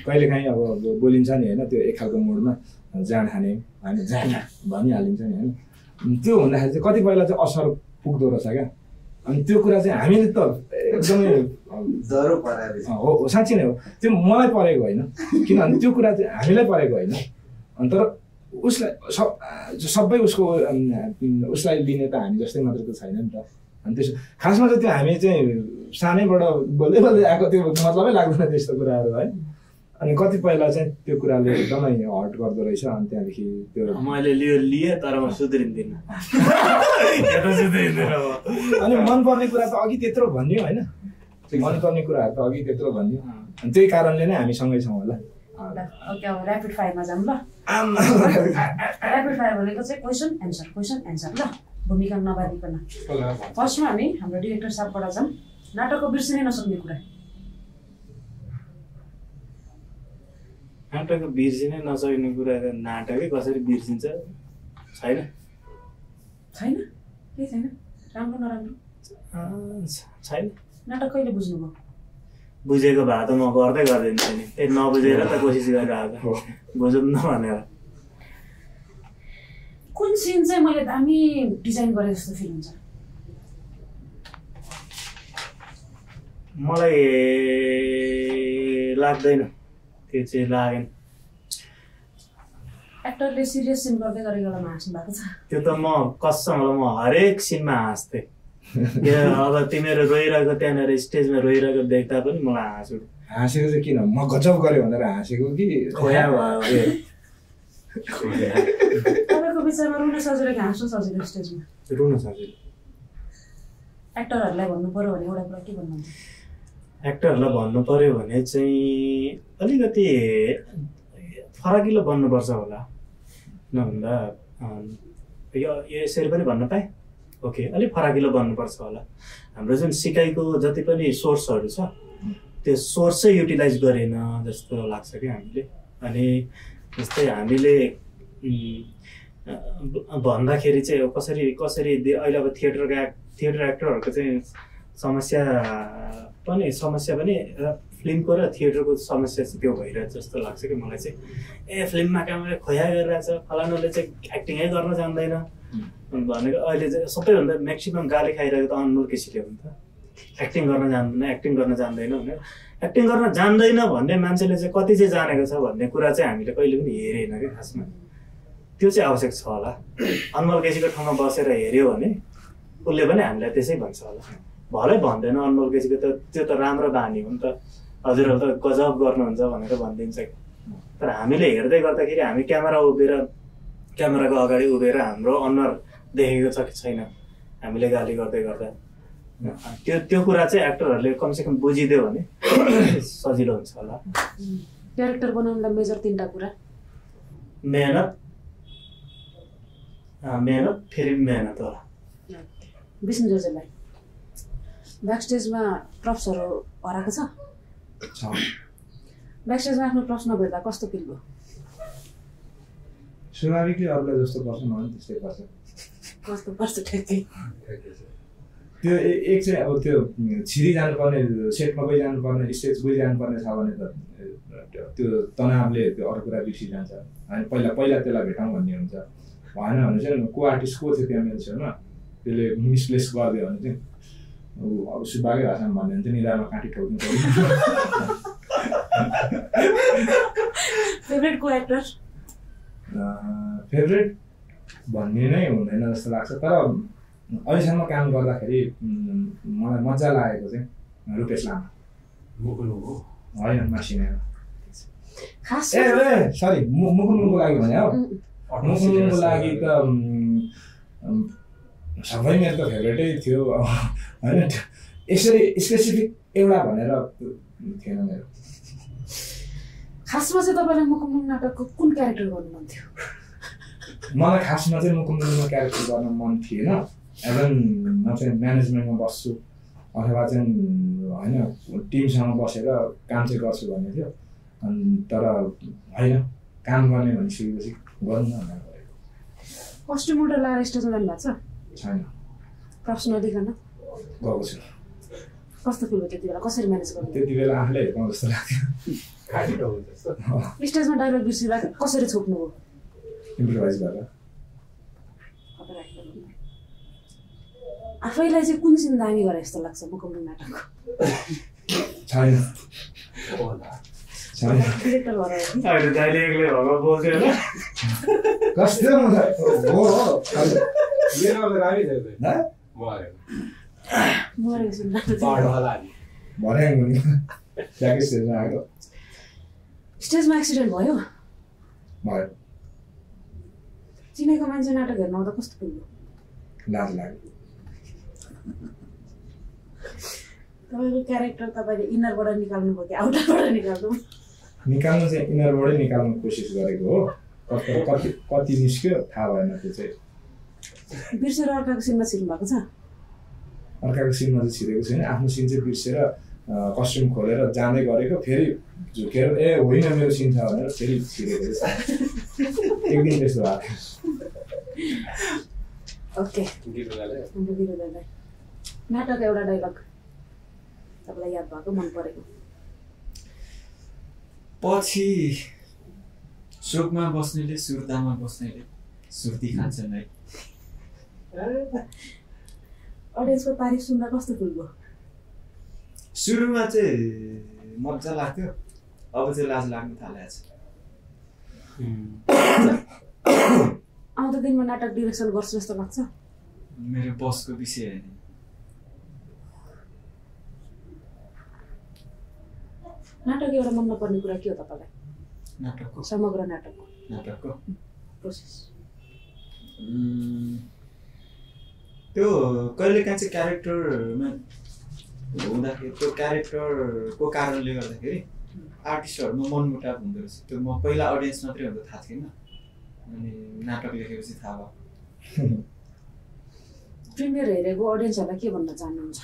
कहिलेकाहीँ अब बोलिन्छ नि होइन, त्यो एक खालको मुडमा जान खाने हामी जान भनिहालिन्छ नि होइन। त्यो हुँदाखेरि चाहिँ कतिपयलाई चाहिँ असर पुग्दो रहेछ क्या। अनि त्यो कुरा चाहिँ हामीले त एकदमै जरो पराएर हो, साँच्ची नै हो। त्यो मलाई परेको होइन, किनभने त्यो कुरा चाहिँ हामीलाई परेको होइन। अनि तर उसलाई सबै उसलाई लिने त हामी जस्तै मात्र त छैन नि त। अनि त्यसो खासमा चाहिँ त्यो हामी चाहिँ सानैबाट बोल्दै आएको, त्यो मतलबै लाग्दैन त्यस्तो कुराहरू है। अनि कतिपयलाई चाहिँ त्यो कुराले एकदमै हर्ट गर्दो रहेछ अनि त्यहाँदेखि त्यो मैले लिएँ तर म सुध्रिँदिनँ अनि मनपर्ने कुरा त अघि त्यत्रो भन्यो होइन मनपर्ने कुराहरू त अघि त्यत्रो भन्यो अनि त्यही कारणले नै हामी सँगै छौँ होला ओके अब ऱ्यापिड फायरमा जाऊँ ल ऱ्यापिड फायर भनेको चाहिँ क्वेसन एन्सर ल भूमिका नबाधिकन फर्स्टमा हामी हाम्रो डिरेक्टर साहबबाट जाऊँ नाटकको बिर्सिनै नसक्ने कुरा नाटकको बिर्सिनै नसक्ने कुरा नाटकै कसरी बिर्सिन्छ छैन छैन के छैन राम्रो नराम्रो छैन नाटक कहिले बुझ्नुभयो बुझेको भए त म गर्दै गर्दैन थिएँ नि त्यही नबुझेर त कोसिस गरिरहेको बुझौँ न भनेर कुन सिन चाहिँ मैले दामी डिजाइन गरे जस्तो फिल हुन्छ मलाई लाग्दैन त्यो चाहिँ लागेन एक्टरले सिरियस सिन गर्दै गरेको बेलामा हाँस्नु भएको छ त्यो त म कसम म हरेक सिनमा हाँस्थेँ अब तिमीहरू रोइरहेको त्यहाँनिर स्टेजमा रोइरहेको देख्दा पनि मलाई हाँसु हाँसेको चाहिँ किन म गजब गरेँ भनेर हाँसेको कि खोया भयो तपाईँको विचारमा रुन सजिलो कि हाँस्नु सजिलो स्टेजमा रुन सजिलो एक्टरहरूलाई भन्नु पर्यो भने एउटा कुरा के भन्नुहुन्छ एक्टरहरूलाई भन्नु पर्यो भने चाहिँ अलिकति फराकिलो बन्नुपर्छ होला नभन्दा यो यसरी पनि भन्न पाएँ ओके अलिक फराकिलो बन्नुपर्छ होला हाम्रो जुन सिकाइको जति पनि सोर्सहरू छ त्यो सोर्सै युटिलाइज गरेन जस्तो लाग्छ कि हामीले अनि जस्तै हामीले भन्दाखेरि चाहिँ कसरी अहिले अब थिएटर एक्टरहरूको चाहिँ समस्या पनि फिल्मको र थिएटरको समस्या चाहिँ त्यो भइरहेछ जस्तो लाग्छ कि मलाई चाहिँ फिल्ममा काम खोया गरिरहेछ फलानुले चाहिँ एक्टिङै गर्न जान्दैन भनेको अहिले चाहिँ सबैभन्दा म्याक्सिमम् गाली खाइरहेको त अनमोल केसीले हो नि त एक्टिङ गर्न जान्दैन भनेर एक्टिङ गर्न जान्दैन भन्ने मान्छेले चाहिँ कति चाहिँ जानेको छ भन्ने कुरा चाहिँ हामीले कहिले पनि हेरेन कि खासमा त्यो चाहिँ आवश्यक छ होला अनमोल केसीको ठाउँमा बसेर हेऱ्यो भने उसले पनि हामीलाई त्यसै भन्छ होला भलै भन्दैन अनमोल केसीको त त्यो त राम्रो बानी हो नि त हजुरहरू त गजब गर्नुहुन्छ भनेर भनिदिन्छ तर हामीले हेर्दै गर्दाखेरि हामी क्यामेराको अगाडि उभिएर हाम्रो अनुहार देखेको छ कि छैन हामीले गाली गर्दै गर्दा त्यो कुरा चाहिँ एक्टरहरूले कमसेकम बुझिदियो भने सजिलो हुन्छ होला क्यारेक्टर बनाउनलाई मेजर 3टा कुरा मेहनत फेरि मेहनत होला विष्णु जोशीलाई ब्याकस्टेजमा प्रप्सहरू हराएको छ ब्याकस्टेजमा आफ्नो प्रश्न भेट्दा कस्तो फिल भयो स्वाभाविकले अरूलाई जस्तो पर्छ मलाई त्यस्तै पर्छ कस्तो पर्छ ठ्याक्कै त्यो एक चाहिँ अब त्यो छिरी जानुपर्ने सेटमा गइ जानुपर्ने स्टेज गइ जानुपर्ने छ भने त त्यो तनावले त्यो अरू कुरा बिर्सिजान्छ अनि पहिला त्यसलाई भेटौँ भन्ने हुन्छ भएन भने चाहिँ को आर्टिस्ट को थियो त्यहाँ मेरो छेउमा त्यसले मिसप्लेस गरिदियो भने चाहिँ अब सुब्बाकै भाषामा भन्यो भने चाहिँ निधारमा काँटी ठोक्नु पर्यो फेभरेट को एक्टर फेभरेट भन्ने नै हुँदैन जस्तो लाग्छ तर अहिलेसम्म काम गर्दाखेरि मलाई मजा लागेको चाहिँ रुपेश लामा होइन मासिने सरी मुकुलको लागि भने हो मुकुलको लागि त सबै मेरो त फेभरेटै थियो होइन यसरी स्पेसिफिक एउटा भनेर थिएन मेरो खासमा चाहिँ तपाईँलाई मुकुल नाटकको कुन क्यारेक्टर गर्नु मन थियो मलाई खासमा चाहिँ मुकुलमा क्यारेक्टर गर्न मन थिएन एभन म चाहिँ म्यानेजमेन्टमा बस्छु अथवा चाहिँ होइन टिमसँग बसेर काम चाहिँ गर्छु भन्ने थियो तर होइन काम गर्ने भनिसकेपछि गर्नु न भनेर गरेको कस्ट्युम मोडल लगाएर स्टेजमा जानु भएको छ छैन प्रश्न नदिकन गएको छु कस्तो फिल भयो त्यति बेला कसरी म्यानेज गर्नु त्यति बेला आफूले हेर्नु जस्तो लाग्थ्यो स्टेजमा डायलग बिर्सिँदा कसरी छोप्नु हो इम्प्रोभाइज गरेर आफैलाई चाहिँ कुन सिन दामी गरे जस्तो लाग्छ मुकुल नाटकको छैन डिरेक्टर भएर कस्तो हो भने स्टेजमा एक्सिडेन्ट भयो भयो चिनेको मान्छे नाटक हेर्न आउँदा कस्तो पुग्यो लाज लाग्यो तपाईँको क्यारेक्टर तपाईँले इनरबाट निकाल्नु भयो कि आउटरबाट निकाल्नु निकाल्नु चाहिँ इनरबाटै निकाल्ने कोसिस गरेको हो कति कति निस्क्यो थाहा भएन त्यो चाहिँ बिर्सेर अर्काको सिनमा छिर्नु भएको छ अर्काको सिनमा चाहिँ छिरेको छैन आफ्नो सिन चाहिँ बिर्सेर कस्ट्युम खोलेर जाँदै गरेको फेरि झुकेर ए होइन मेरो सिन छ भनेर फेरि छिरेको एक दिन त्यस्तो भएको ओके नाटक एउटा डाइलग तपाईँलाई याद भएको मन परेको पछि शोकमा बस्नेले सुर्तामा बस्नेले सुर्ती खान्छन् है अडियन्सको तारिफ सुन्दा कस्तो फिल सुरुमा चाहिँ मजा लाग्थ्यो अब चाहिँ लाज लाग्न थालेको छ आउँदो दिनमा नाटक डिरेक्सन गर्छु जस्तो लाग्छ मेरो बसको विषय होइन नाटक एउटा मन नपर्ने कुरा के हो तपाईँलाई नाटकको समग्र नाटकको प्रोसेस त्यो कहिलेकाहीँ चाहिँ क्यारेक्टरमा हुँदाखेरि त्यो क्यारेक्टरको कारणले गर्दाखेरि आर्टिस्टहरूमा मनमुटाव हुँदो रहेछ त्यो म पहिला अडियन्स मात्रै हुँदा थाहा थिएन अनि नाटक लेखेपछि थाहा भयो प्रिमियर हेरेको अडियन्सहरूलाई के भन्न चाहनुहुन्छ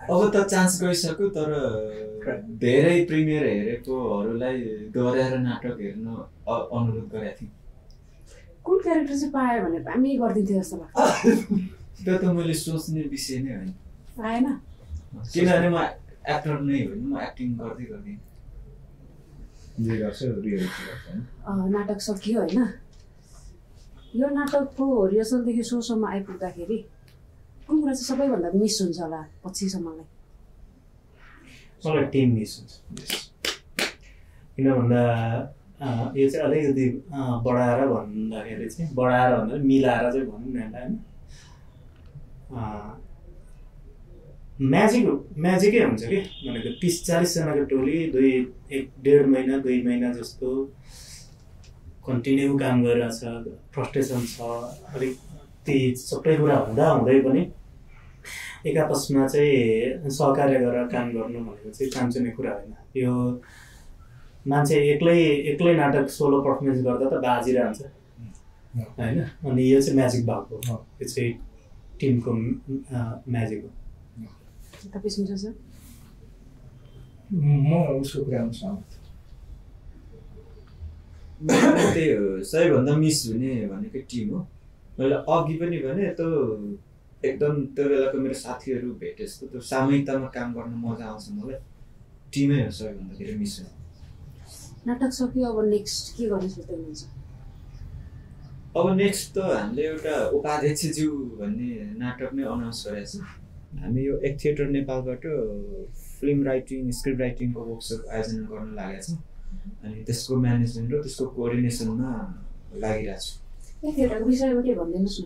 अब त चान्स गइसक्यो तर धेरै प्रिमियर हेरेकोहरूलाई दोहोऱ्याएर नाटक हेर्न अनुरोध गरेको थिएँ कुन क्यारेक्टर चाहिँ पायो भने हामी गरिदिन्थ्यो जस्तो लाग्छ त्यो त मैले सोच्ने विषय नै होइन पाएन किनभने म एक्टर नै होइन म एक्टिङ गर्दै गर्दै नाटक सकियो होइन यो नाटकको रिहर्सलदेखि सोसम्म आइपुग्दाखेरि कुन कुरा चाहिँ सबैभन्दा मिस हुन्छ होला पछिसम्मलाई मलाई टिम मिस हुन्छ किन भन्दा यो चाहिँ अलिकति बढाएर भन्दाखेरि चाहिँ बढाएर भन्दा मिलाएर चाहिँ भनौँ न होइन म्याजिकै हुन्छ कि भनेको 30-40 जनाको टोली 1.5 महिना 2 महिना जस्तो कन्टिन्यू काम गरिरहेछ फ्रस्ट्रेसन छ अलिक ती सबै कुरा हुँदै पनि एक आपसमा चाहिँ सहकार्य गरेर काम गर्नु भनेको चाहिँ कामचुने कुरा होइन यो मान्छे एक्लै नाटक सोलो पर्फर्मेन्स गर्दा त बाजिरहन्छ होइन अनि यो चाहिँ म्याजिक भएको यो चाहिँ टिमको म्याजिक हो म उसको कुरामा सहमत त्यही हो सबैभन्दा मिस हुने भनेको टिम हो मैले अघि पनि भने त्यो एकदम त्यो बेलाको मेरो साथीहरू भेटेपछि त्यो सामूहिकतामा काम गर्न मजा आउँछ मलाई टिमै हो सबैभन्दा धेरै मिस हुने नाटक सक्यो अब नेक्स्ट के गर्ने सोच्दै हुनुहुन्छ अब नेक्स्ट त हामीले एउटा उपाध्यक्षज्यू भन्ने नाटक नै अनाउन्स गरेको छ हामी यो एक थिएटर नेपालबाट फिल्म राइटिङ स्क्रिप्ट राइटिङको वर्कसप आयोजना गर्न लागेको छौँ अनि त्यसको म्यानेजमेन्ट र त्यसको कोअर्डिनेसनमा लागिरहेको छु एक थिएटरको विषयमा के भनिदिनुहोस् न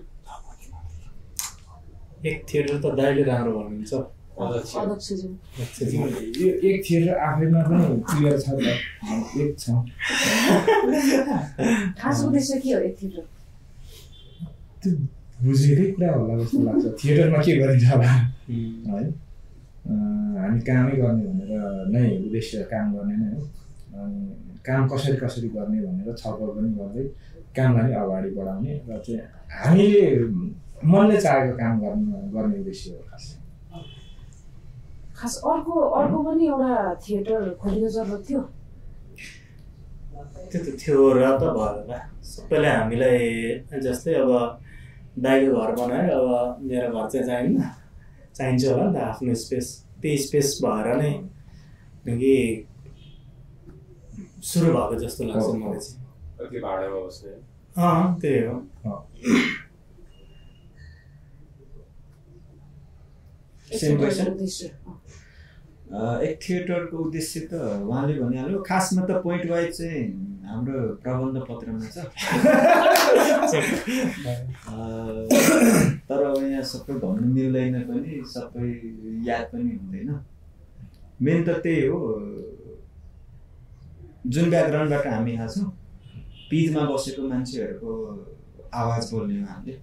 एक थिएटर त दाइले राम्रो भन्नुहुन्छ एक थिएटर आफैमा पनि क्लियर छ त एक छ खास उद्देश्य के हो एक थिएटर त्यो बुझेकै कुरा होला जस्तो लाग्छ थिएटरमा के गरिन्छ होला है हामी कामै गर्ने भनेर नै उद्देश्य काम गर्ने नै हो अनि काम कसरी गर्ने भनेर छलफल पनि गर्दै कामलाई नै अगाडि बढाउने र चाहिँ हामीले मनले चाहेको काम गर्ने उद्देश्य हो खास अर्को पनि एउटा थिएटर खोलिनु जरुरत थियो त्यो त थियो र त भयो सबैले हामीलाई जस्तै अब दाइको घर बनायो अब मेरो घर चाहिँ चाहिन्छ होला नि त आफ्नो स्पेस त्यही स्पेस भएर नै कि सुरु भएको जस्तो लाग्छ मलाई चाहिँ त्यही हो एक थिएटरको उद्देश्य त उहाँले भनिहाल्यो खासमा त पोइन्ट वाइज चाहिँ हाम्रो प्रबन्ध पत्रमा छ तर अब यहाँ सबै भन्नु मिल्दैन पनि सबै याद पनि हुँदैन मेन त त्यही हो जुन ब्याकग्राउन्डबाट हामी आछौँ पिचमा बसेको मान्छेहरूको आवाज बोल्ने हो हामीले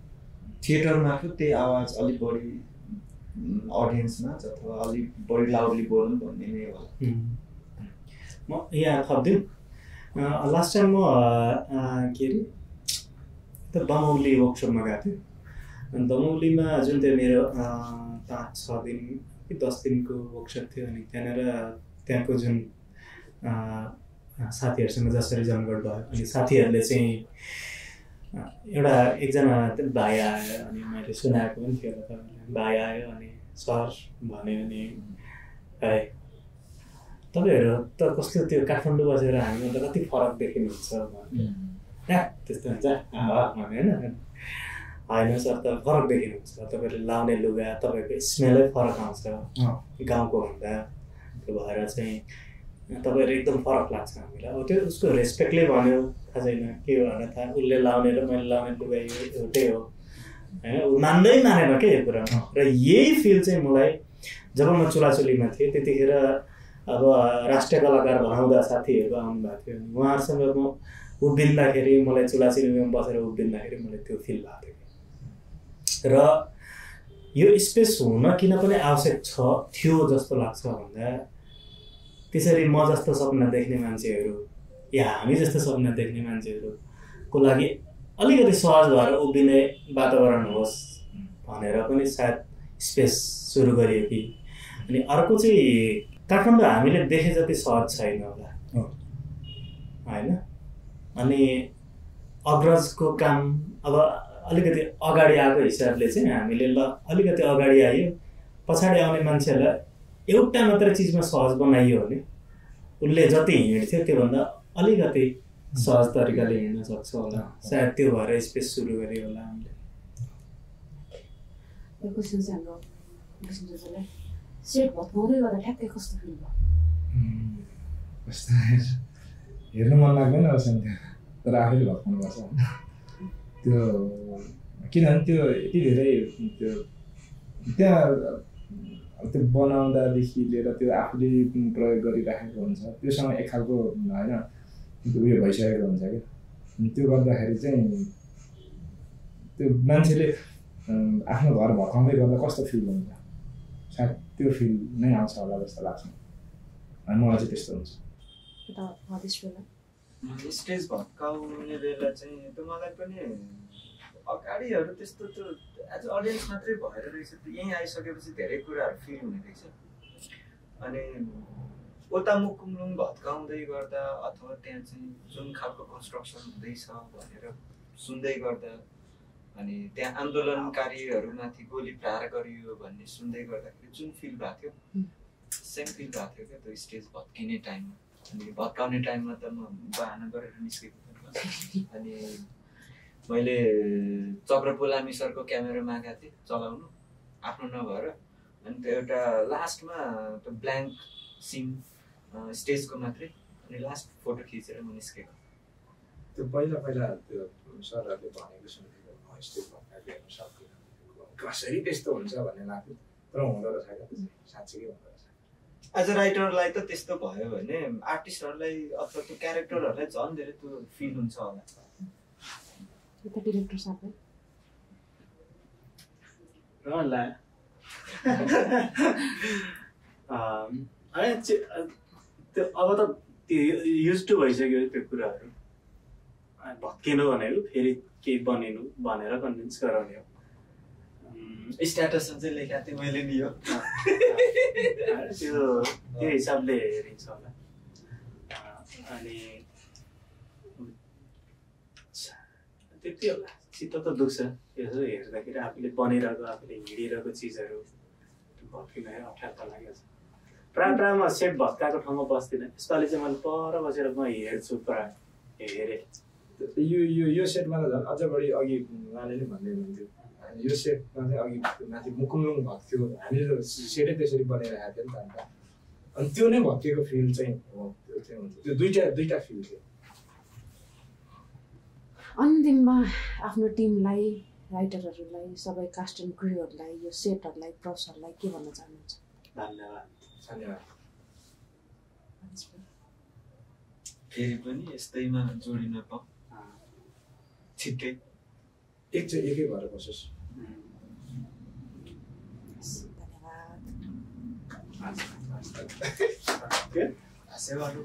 थिएटरमा पो त्यही आवाज अलिक बढी अडियन्समा अथवा अलिक बढी लाउडली बोल्नु भन्ने नै होला। म यहाँ थप्दिउँ लास्ट टाइम म के अरे त दमौली वर्कसपमा गएको थिएँ अनि दमौलीमा जुन त्यो मेरो 5-6 दिन कि 10 दिनको वर्कसप थियो अनि त्यहाँको जुन साथीहरूसँग जसरी जमघट भयो अनि साथीहरूले चाहिँ एकजना भाइ आयो अनि मैले सुनाएको पनि थियो तपाईँहरूले भाइ आयो अनि सर भन्यो अनि है तपाईँहरू त कस्तो त्यो काठमाडौँ बसेर हामीमा त कति फरक देखिनुहुन्छ त्यस्तो हुन्छ भन्यो होइन सर त फरक देखिनुहुन्छ तपाईँहरूले लाउने लुगा तपाईँको स्मेलै फरक आउँछ गाउँको भन्दा त्यो भएर चाहिँ तपाईँहरू एकदम फरक लाग्छ हामीलाई अब त्यो उसको रेस्पेक्टले भन्यो थाहा छैन के भनेर थाहा उसले लाउने र मैले लाउने लुगा एउटै हो होइन ऊ मान्दै मानेन क्या यो कुरा र यही फिल चाहिँ मलाई जब म चुलाचुलीमा थिएँ त्यतिखेर अब राष्ट्रिय कलाकार भनाउँदा साथीहरू आउनुभएको थियो अनि उहाँहरूसँग म उभिँदाखेरि मलाई चुलाचुलीमा बसेर उभिँदाखेरि मलाई त्यो फिल भएको थियो र यो स्पेस हुन किन पनि आवश्यक थियो जस्तो लाग्छ भन्दा त्यसरी म जस्तो सपना देख्ने मान्छेहरू या हामी जस्तो सपना देख्ने मान्छेहरूको लागि अलिकति सहज भएर उभिने वातावरण होस् भनेर पनि सायद स्पेस सुरु गरियो कि अनि अर्को चाहिँ काठमाडौँ हामीले देखे जति सहज छैन होला होइन अनि अग्रजको काम अब अलिकति अगाडि आएको हिसाबले चाहिँ हामीले ल अलिकति अगाडि आयो पछाडि आउने मान्छेहरूलाई एउटा मात्रै चिजमा सहज बनाइयो भने उसले जति हिँड्थ्यो त्योभन्दा अलिकति सहज तरिकाले हिँड्न सक्छ होला सायद त्यो भएर स्पेस सुरु गऱ्यो होला हामीले क्वेसन चाहिँ हाम्रो विष्णुजीलाई सेट भत्काउँदै गर्दा ठ्याक्कै कस्तो फिल भयो हेर्नु मन लाग्दैन रहेछ तर आफैले भत्काउनु पर्छ त्यो किनभने त्यो यति धेरै त्यो त्यहाँ त्यो बनाउँदादेखि लिएर त्यो आफूले प्रयोग गरिराखेको हुन्छ त्योसँग एक खालको होइन उयो भइसकेको हुन्छ क्या त्यो गर्दाखेरि चाहिँ त्यो मान्छेले आफ्नो घर भत्काउँदै गर्दा कस्तो फिल हुन्छ सायद त्यो फिल नै आउँछ होला जस्तो लाग्छ मलाई चाहिँ त्यस्तो हुन्छ स्टेज भत्काउने बेला चाहिँ त्यो मलाई पनि अगाडिहरू त्यस्तो त्यो एज अडियन्स मात्रै भएर रहेछ त्यो यहीँ आइसकेपछि धेरै कुराहरू फिल हुने रहेछ अनि ओतामुकुमलुङ भत्काउँदै गर्दा अथवा त्यहाँ चाहिँ जुन खालको कन्स्ट्रक्सन हुँदैछ भनेर सुन्दै गर्दा अनि त्यहाँ आन्दोलनकारीहरूमाथि गोली प्रहार गरियो भन्ने सुन्दै गर्दाखेरि जुन फिल भएको थियो सेम फिल भएको थियो क्या त्यो स्टेज भत्किने टाइममा अनि भत्काउने टाइममा त म बहाना गरेर निस्केको थिएँ अनि मैले चक्रपोलामी सरको क्यामेरा मागेको थिएँ चलाउनु आफ्नो नभएर अनि त्यो एउटा लास्टमा त्यो ब्ल्याङ्क सिन स्टेजको मात्रै अनि लास्ट फोटो खिचेर म निस्केको त्यो पहिला त्यो सरहरूले भनेको सुनेको स्टेज भत्काएर हेर्नु सक्दैन कसरी त्यस्तो हुन्छ भन्ने लाग्थ्यो तर हुँदो रहेछ क्या साँच्चीकै हुँदो रहेछ एज अ राइटरलाई त त्यस्तो भयो भने आर्टिस्टहरूलाई अथवा त्यो क्यारेक्टरहरूलाई झन् धेरै त्यो फिल हुन्छ होला डिरेक्टर साहब त्यो अब त युज टु भइसक्यो त्यो कुराहरू भत्किनु भनेको फेरि केही बनिनु भनेर कन्भिन्स गराउने हो स्ट्याटसमा चाहिँ लेखाएको थिएँ मैले नि यो त्यो हिसाबले हेरिन्छ होला अनि त्यति होला चित्त त दुख्छ यसो हेर्दाखेरि आफूले बनिरहेको आफूले हिँडिरहेको चिजहरू भत्किन अप्ठ्यारो त लागेको छ प्रायः म सेट भत्काएको ठाउँमा बस्दिनँ यसपालि चाहिँ मैले पर बसेर म हेर्छु प्रायः हेरेँ यो सेटमा त झन् अझ बढी अघि उहाँले नै भन्दै हुनुहुन्थ्यो यो सेटमा चाहिँ अघि माथि मुकुमलुङ भत्क्यो हामीले सेटै त्यसरी बनाइरहेको थियो नि त अनि त्यो नै भत्किएको फिल चाहिँ हो त्यो चाहिँ हुन्छ त्यो दुईटा फिल थियो अन्तिममा आफ्नो टिमलाई राइटरहरूलाई सबै कास्ट एन्ड क्रुहरूलाई यो सेटहरूलाई प्रसहरूलाई के भन्न चाहनुहुन्छ धन्यवाद धन्यवाद फेरि पनि यस्तैमा जोडिन पाऊँ छिट्टै एकै भएर बसोस्। धन्यवाद। सेवाहरू